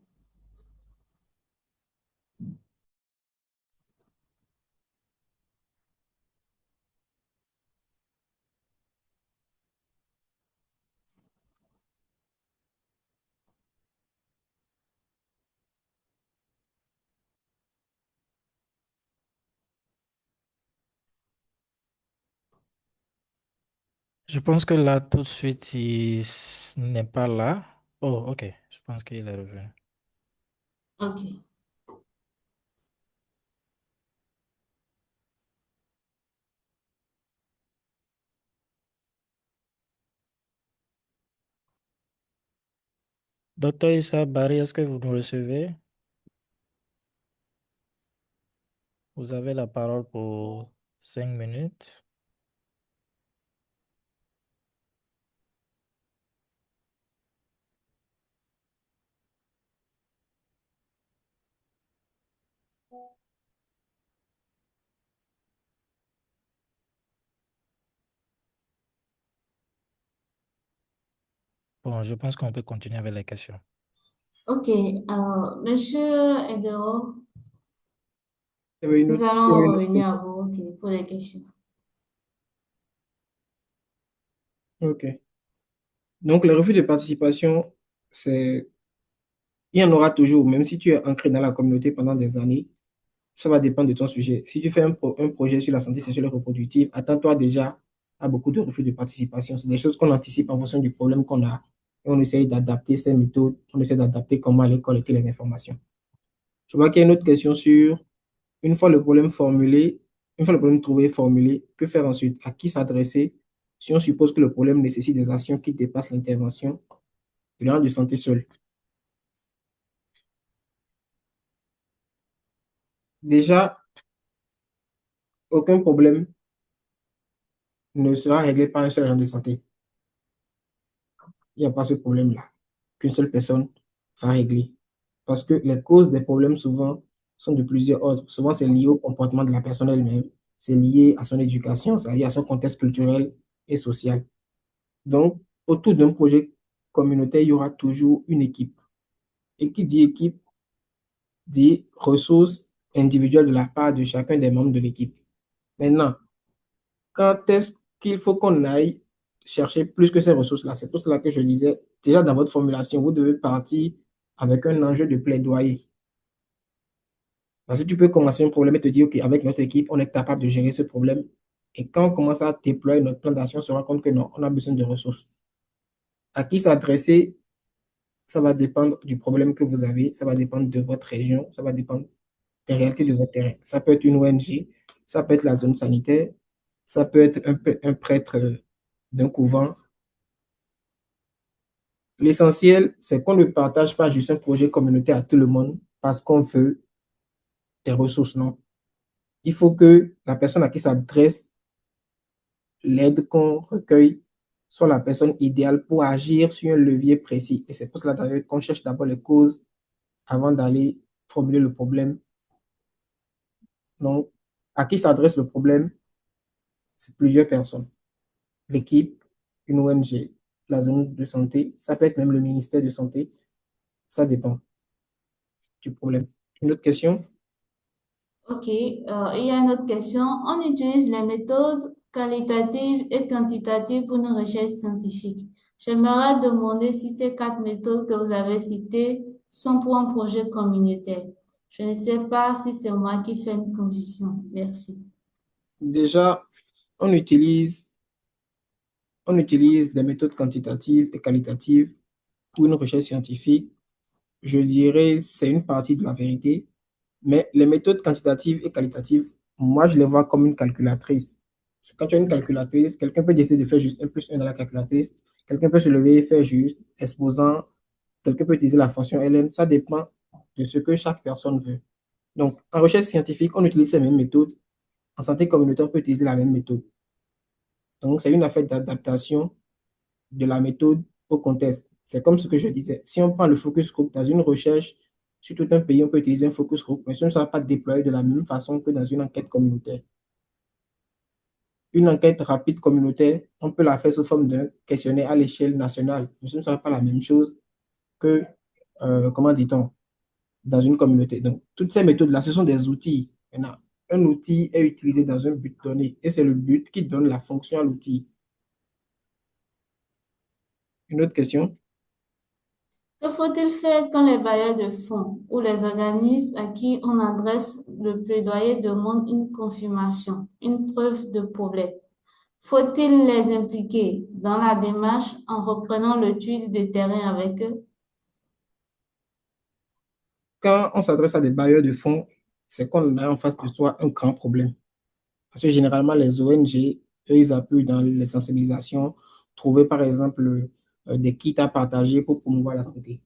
Je pense que là, tout de suite, n'est pas là. Oh, ok. Je pense qu'il est revenu. Ok. Docteur Issa Barry, est-ce que vous nous recevez? Vous avez la parole pour 5 minutes. Bon, je pense qu'on peut continuer avec les questions. Ok, alors, Monsieur Edero, Il y avait nous il y avait allons une autre revenir question. à vous, ok, pour les questions. Ok. Donc, les refus de participation, c'est, il y en aura toujours, même si tu es ancré dans la communauté pendant des années, ça va dépendre de ton sujet. Si tu fais un projet sur la santé sexuelle et reproductive, attends-toi déjà à beaucoup de refus de participation. C'est des choses qu'on anticipe en fonction du problème qu'on a. Et on essaye d'adapter ces méthodes, on essaie d'adapter comment aller collecter les informations. Je vois qu'il y a une autre question sur, une fois le problème formulé, une fois le problème trouvé et formulé, que faire ensuite? À qui s'adresser si on suppose que le problème nécessite des actions qui dépassent l'intervention de l'agent de santé seul? Déjà, aucun problème ne sera réglé par un seul agent de santé. Il n'y a pas ce problème-là qu'une seule personne va régler. Parce que les causes des problèmes, souvent, sont de plusieurs ordres. Souvent, c'est lié au comportement de la personne elle-même, c'est lié à son éducation, c'est lié à son contexte culturel et social. Donc, autour d'un projet communautaire, il y aura toujours une équipe. Et qui dit équipe, dit ressources individuelles de la part de chacun des membres de l'équipe. Maintenant, quand est-ce qu'il faut qu'on aille chercher plus que ces ressources-là? C'est pour cela que je disais, déjà dans votre formulation, vous devez partir avec un enjeu de plaidoyer. Parce que tu peux commencer un problème et te dire, OK, avec notre équipe, on est capable de gérer ce problème. Et quand on commence à déployer notre plan d'action, on se rend compte que non, on a besoin de ressources. À qui s'adresser, ça va dépendre du problème que vous avez, ça va dépendre de votre région, ça va dépendre des réalités de votre terrain. Ça peut être une ONG, ça peut être la zone sanitaire, ça peut être un prêtre d'un couvent. L'essentiel, c'est qu'on ne partage pas juste un projet communautaire à tout le monde parce qu'on veut des ressources, non. Il faut que la personne à qui s'adresse l'aide qu'on recueille soit la personne idéale pour agir sur un levier précis. Et c'est pour cela d'ailleurs qu'on cherche d'abord les causes avant d'aller formuler le problème. Donc, à qui s'adresse le problème? C'est plusieurs personnes. L'équipe, une ONG, la zone de santé, ça peut être même le ministère de santé. Ça dépend du problème. Une autre question? Ok, il y a une autre question. On utilise les méthodes qualitatives et quantitatives pour nos recherches scientifiques. J'aimerais demander si ces quatre méthodes que vous avez citées sont pour un projet communautaire. Je ne sais pas si c'est moi qui fais une confusion. Merci. Déjà, on utilise, on utilise des méthodes quantitatives et qualitatives pour une recherche scientifique. Je dirais c'est une partie de la vérité, mais les méthodes quantitatives et qualitatives, moi, je les vois comme une calculatrice. Parce que quand tu as une calculatrice, quelqu'un peut décider de faire juste un plus un dans la calculatrice, quelqu'un peut se lever et faire juste exposant, quelqu'un peut utiliser la fonction ln, ça dépend de ce que chaque personne veut. Donc, en recherche scientifique, on utilise ces mêmes méthodes. En santé communautaire, on peut utiliser la même méthode. Donc, c'est une affaire d'adaptation de la méthode au contexte. C'est comme ce que je disais. Si on prend le focus group dans une recherche sur tout un pays, on peut utiliser un focus group, mais ce ne sera pas déployé de la même façon que dans une enquête communautaire. Une enquête rapide communautaire, on peut la faire sous forme d'un questionnaire à l'échelle nationale, mais ce ne sera pas la même chose que, comment dit-on, dans une communauté. Donc, toutes ces méthodes-là, ce sont des outils. Maintenant, un outil est utilisé dans un but donné, et c'est le but qui donne la fonction à l'outil. Une autre question? Que faut-il faire quand les bailleurs de fonds ou les organismes à qui on adresse le plaidoyer demandent une confirmation, une preuve de problème? Faut-il les impliquer dans la démarche en reprenant le tuile de terrain avec eux? Quand on s'adresse à des bailleurs de fonds, c'est qu'on a en face de soi un grand problème. Parce que généralement, les ONG, eux, ils appuient dans les sensibilisations, trouver par exemple des kits à partager pour promouvoir la santé.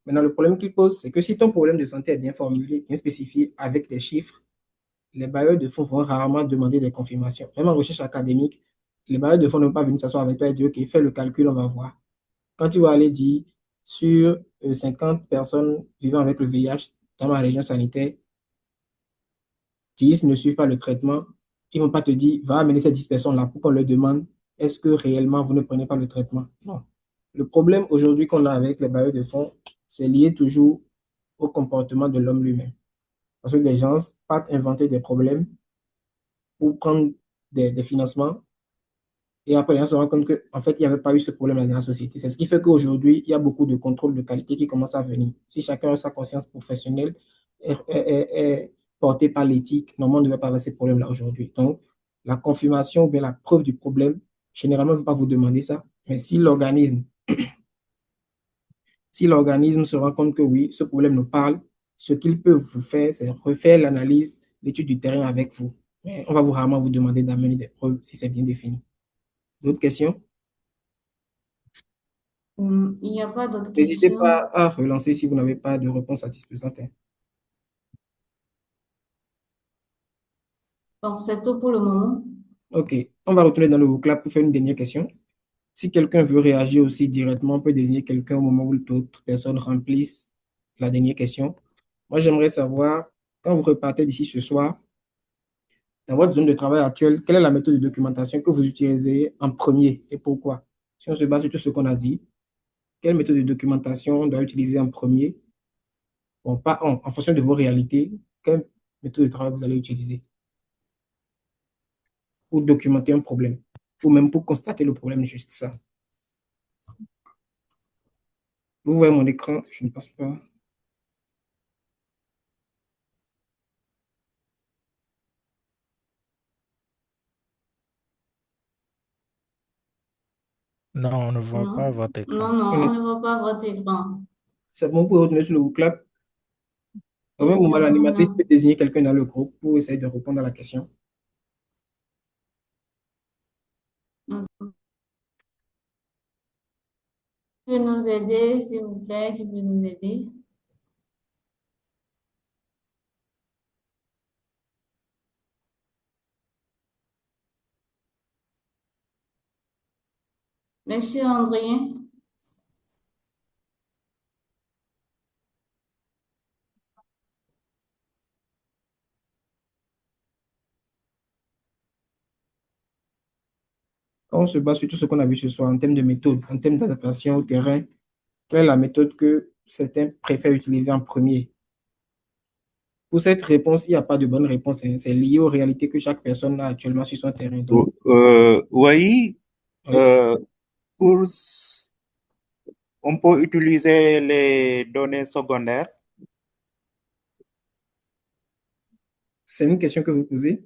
Maintenant, le problème qu'ils posent, c'est que si ton problème de santé est bien formulé, bien spécifié, avec des chiffres, les bailleurs de fonds vont rarement demander des confirmations. Même en recherche académique, les bailleurs de fonds ne vont pas venir s'asseoir avec toi et dire, OK, fais le calcul, on va voir. Quand tu vas aller dire, sur 50 personnes vivant avec le VIH dans ma région sanitaire, 10 ne suivent pas le traitement, ils ne vont pas te dire, va amener ces 10 personnes-là pour qu'on leur demande, est-ce que réellement vous ne prenez pas le traitement? Non. Le problème aujourd'hui qu'on a avec les bailleurs de fonds, c'est lié toujours au comportement de l'homme lui-même. Parce que les gens partent inventer des problèmes pour prendre des financements et après, les gens se rendent compte qu'en fait, il n'y avait pas eu ce problème dans la société. C'est ce qui fait qu'aujourd'hui, il y a beaucoup de contrôles de qualité qui commencent à venir. Si chacun a sa conscience professionnelle est portée par l'éthique, normalement, on ne devrait pas avoir ces problèmes-là aujourd'hui. Donc, la confirmation ou bien la preuve du problème, généralement, ne va pas vous demander ça. Mais si l'organisme se rend compte que oui, ce problème nous parle, ce qu'il peut vous faire, c'est refaire l'analyse, l'étude du terrain avec vous. Mais on va rarement vous demander d'amener des preuves si c'est bien défini. D'autres questions? Il n'y a pas d'autres N'hésitez questions. pas à relancer si vous n'avez pas de réponse satisfaisante, hein. Donc, c'est tout pour le moment. OK. On va retourner dans le vocab pour faire une dernière question. Si quelqu'un veut réagir aussi directement, on peut désigner quelqu'un au moment où d'autres personnes remplissent la dernière question. Moi, j'aimerais savoir, quand vous repartez d'ici ce soir, dans votre zone de travail actuelle, quelle est la méthode de documentation que vous utilisez en premier et pourquoi? Si on se base sur tout ce qu'on a dit, quelle méthode de documentation on doit utiliser en premier? Bon, pas en fonction de vos réalités, quelle méthode de travail vous allez utiliser pour documenter un problème ou même pour constater le problème, juste ça. Vous voyez mon écran? Je ne pense pas. Non, on ne voit pas Non, votre non, écran. non, on ne voit pas votre écran. C'est bon, vous pouvez retourner sur le clap. Au Oui, même moment, c'est bon l'animatrice maintenant. peut désigner quelqu'un dans le groupe pour essayer de répondre à la question. Qui peut nous aider, s'il vous plaît, qui peut nous aider? Monsieur André, Quand on se base sur tout ce qu'on a vu ce soir en termes de méthode, en termes d'adaptation au terrain, quelle est la méthode que certains préfèrent utiliser en premier? Pour cette réponse, il n'y a pas de bonne réponse, hein. C'est lié aux réalités que chaque personne a actuellement sur son terrain. Donc, Oui, oui, euh, on peut utiliser les données secondaires. c'est une question que vous posez.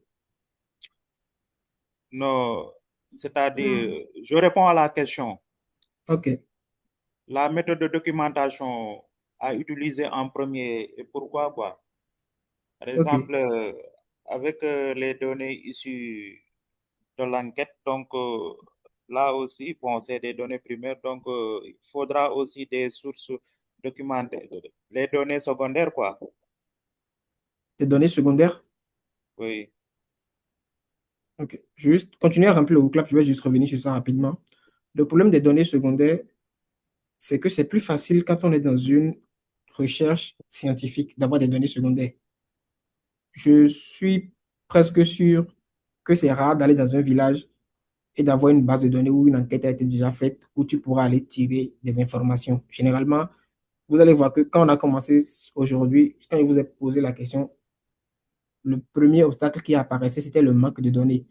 Non, c'est-à-dire, non. je réponds à la question. OK. La méthode de documentation à utiliser en premier et pourquoi quoi? Par OK. exemple, avec les données issues de l'enquête, donc là aussi, bon, c'est des données primaires, donc il faudra aussi des sources documentées, les données secondaires, quoi. Des données secondaires. Oui. OK. Juste, continuez à remplir le clap. Je vais juste revenir sur ça rapidement. Le problème des données secondaires, c'est que c'est plus facile quand on est dans une recherche scientifique d'avoir des données secondaires. Je suis presque sûr que c'est rare d'aller dans un village et d'avoir une base de données où une enquête a été déjà faite, où tu pourras aller tirer des informations. Généralement, vous allez voir que quand on a commencé aujourd'hui, quand je vous ai posé la question, le premier obstacle qui apparaissait, c'était le manque de données.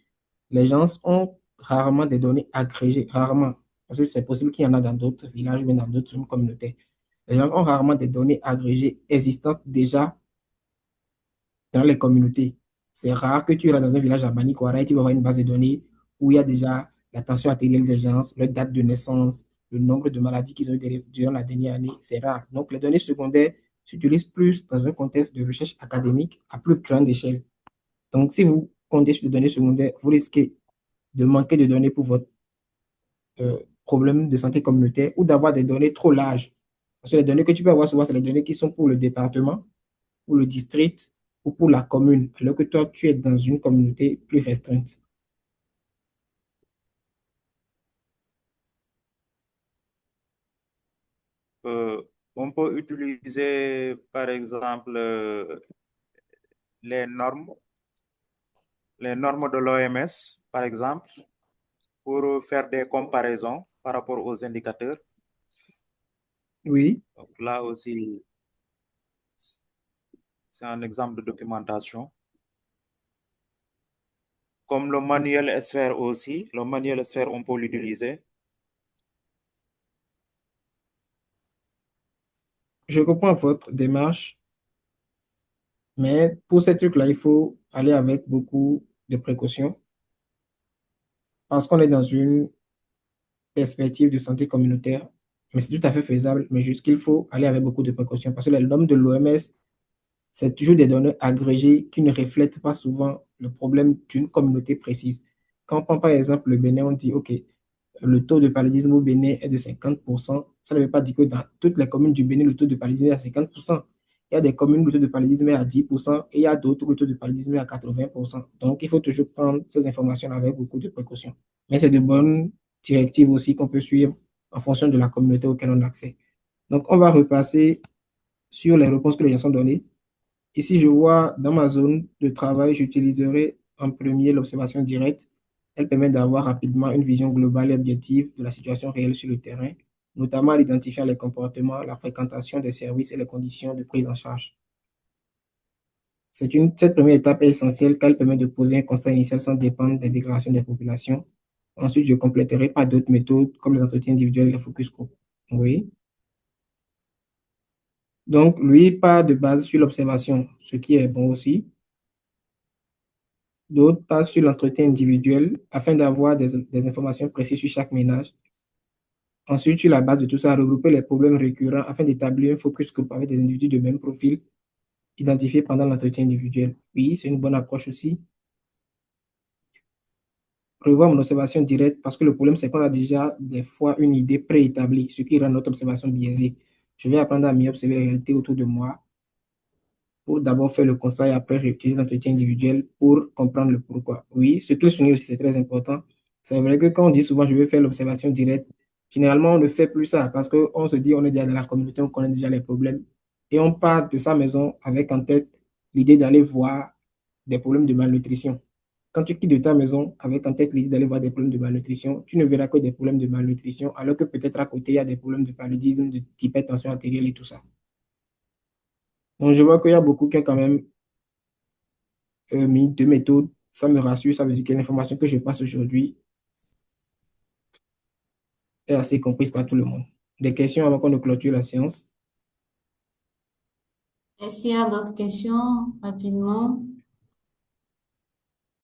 Les gens ont rarement des données agrégées, rarement, parce que c'est possible qu'il y en a dans d'autres villages ou dans d'autres zones communautaires. Les gens ont rarement des données agrégées existantes déjà dans les communautés. C'est rare que tu iras dans un village à Banikwara et tu vas avoir une base de données où il y a déjà la tension artérielle des gens, leur date de naissance, le nombre de maladies qu'ils ont eu durant la dernière année. C'est rare. Donc, les données secondaires s'utilisent plus dans un contexte de recherche académique à plus grande échelle. Donc, si vous comptez sur des données secondaires, vous risquez de manquer de données pour votre problème de santé communautaire ou d'avoir des données trop larges. Parce que les données que tu peux avoir souvent, c'est les données qui sont pour le département, pour le district ou pour la commune, alors que toi, tu es dans une communauté plus restreinte. Euh, on peut utiliser, par exemple, les normes, les normes de l'OMS, par exemple, pour faire des comparaisons par rapport aux indicateurs. Oui, Donc là aussi, c'est un exemple de documentation. Comme le manuel SFR aussi, le manuel SFR, on peut l'utiliser. je comprends votre démarche, mais pour ces trucs-là, il faut aller avec beaucoup de précautions parce qu'on est dans une perspective de santé communautaire. Mais c'est tout à fait faisable, mais juste qu'il faut aller avec beaucoup de précautions parce que les normes de l'OMS, c'est toujours des données agrégées qui ne reflètent pas souvent le problème d'une communauté précise. Quand on prend par exemple le Bénin, on dit, OK, le taux de paludisme au Bénin est de 50%. Ça ne veut pas dire que dans toutes les communes du Bénin, le taux de paludisme est à 50%. Il y a des communes où le taux de paludisme est à 10% et il y a d'autres où le taux de paludisme est à 80%. Donc, il faut toujours prendre ces informations avec beaucoup de précautions. Mais c'est de bonnes directives aussi qu'on peut suivre en fonction de la communauté auquel on a accès. Donc, on va repasser sur les réponses que les gens ont données. Ici, je vois dans ma zone de travail, j'utiliserai en premier l'observation directe. Elle permet d'avoir rapidement une vision globale et objective de la situation réelle sur le terrain, notamment en identifiant les comportements, la fréquentation des services et les conditions de prise en charge. Cette première étape est essentielle car elle permet de poser un constat initial sans dépendre des déclarations des populations. Ensuite, je compléterai par d'autres méthodes comme les entretiens individuels et les focus group. Oui. Donc, lui, part de base sur l'observation, ce qui est bon aussi. D'autres passent sur l'entretien individuel afin d'avoir des informations précises sur chaque ménage. Ensuite, sur la base de tout ça, regrouper les problèmes récurrents afin d'établir un focus group avec des individus de même profil identifiés pendant l'entretien individuel. Oui, c'est une bonne approche aussi. Revoir mon observation directe parce que le problème, c'est qu'on a déjà des fois une idée préétablie, ce qui rend notre observation biaisée. Je vais apprendre à mieux observer la réalité autour de moi pour d'abord faire le constat et après réutiliser l'entretien individuel pour comprendre le pourquoi. Oui, ce qu'il souligne aussi, c'est très important. C'est vrai que quand on dit souvent je vais faire l'observation directe, généralement on ne fait plus ça parce qu'on se dit on est déjà dans la communauté, on connaît déjà les problèmes et on part de sa maison avec en tête l'idée d'aller voir des problèmes de malnutrition. Quand tu quittes de ta maison avec en tête l'idée d'aller voir des problèmes de malnutrition, tu ne verras que des problèmes de malnutrition alors que peut-être à côté il y a des problèmes de paludisme, de hypertension artérielle et tout ça. Donc je vois qu'il y a beaucoup qui ont quand même mis deux méthodes, ça me rassure, ça veut dire que l'information que je passe aujourd'hui est assez comprise par tout le monde. Des questions avant qu'on ne clôture la séance? Est-ce qu'il y a d'autres questions rapidement?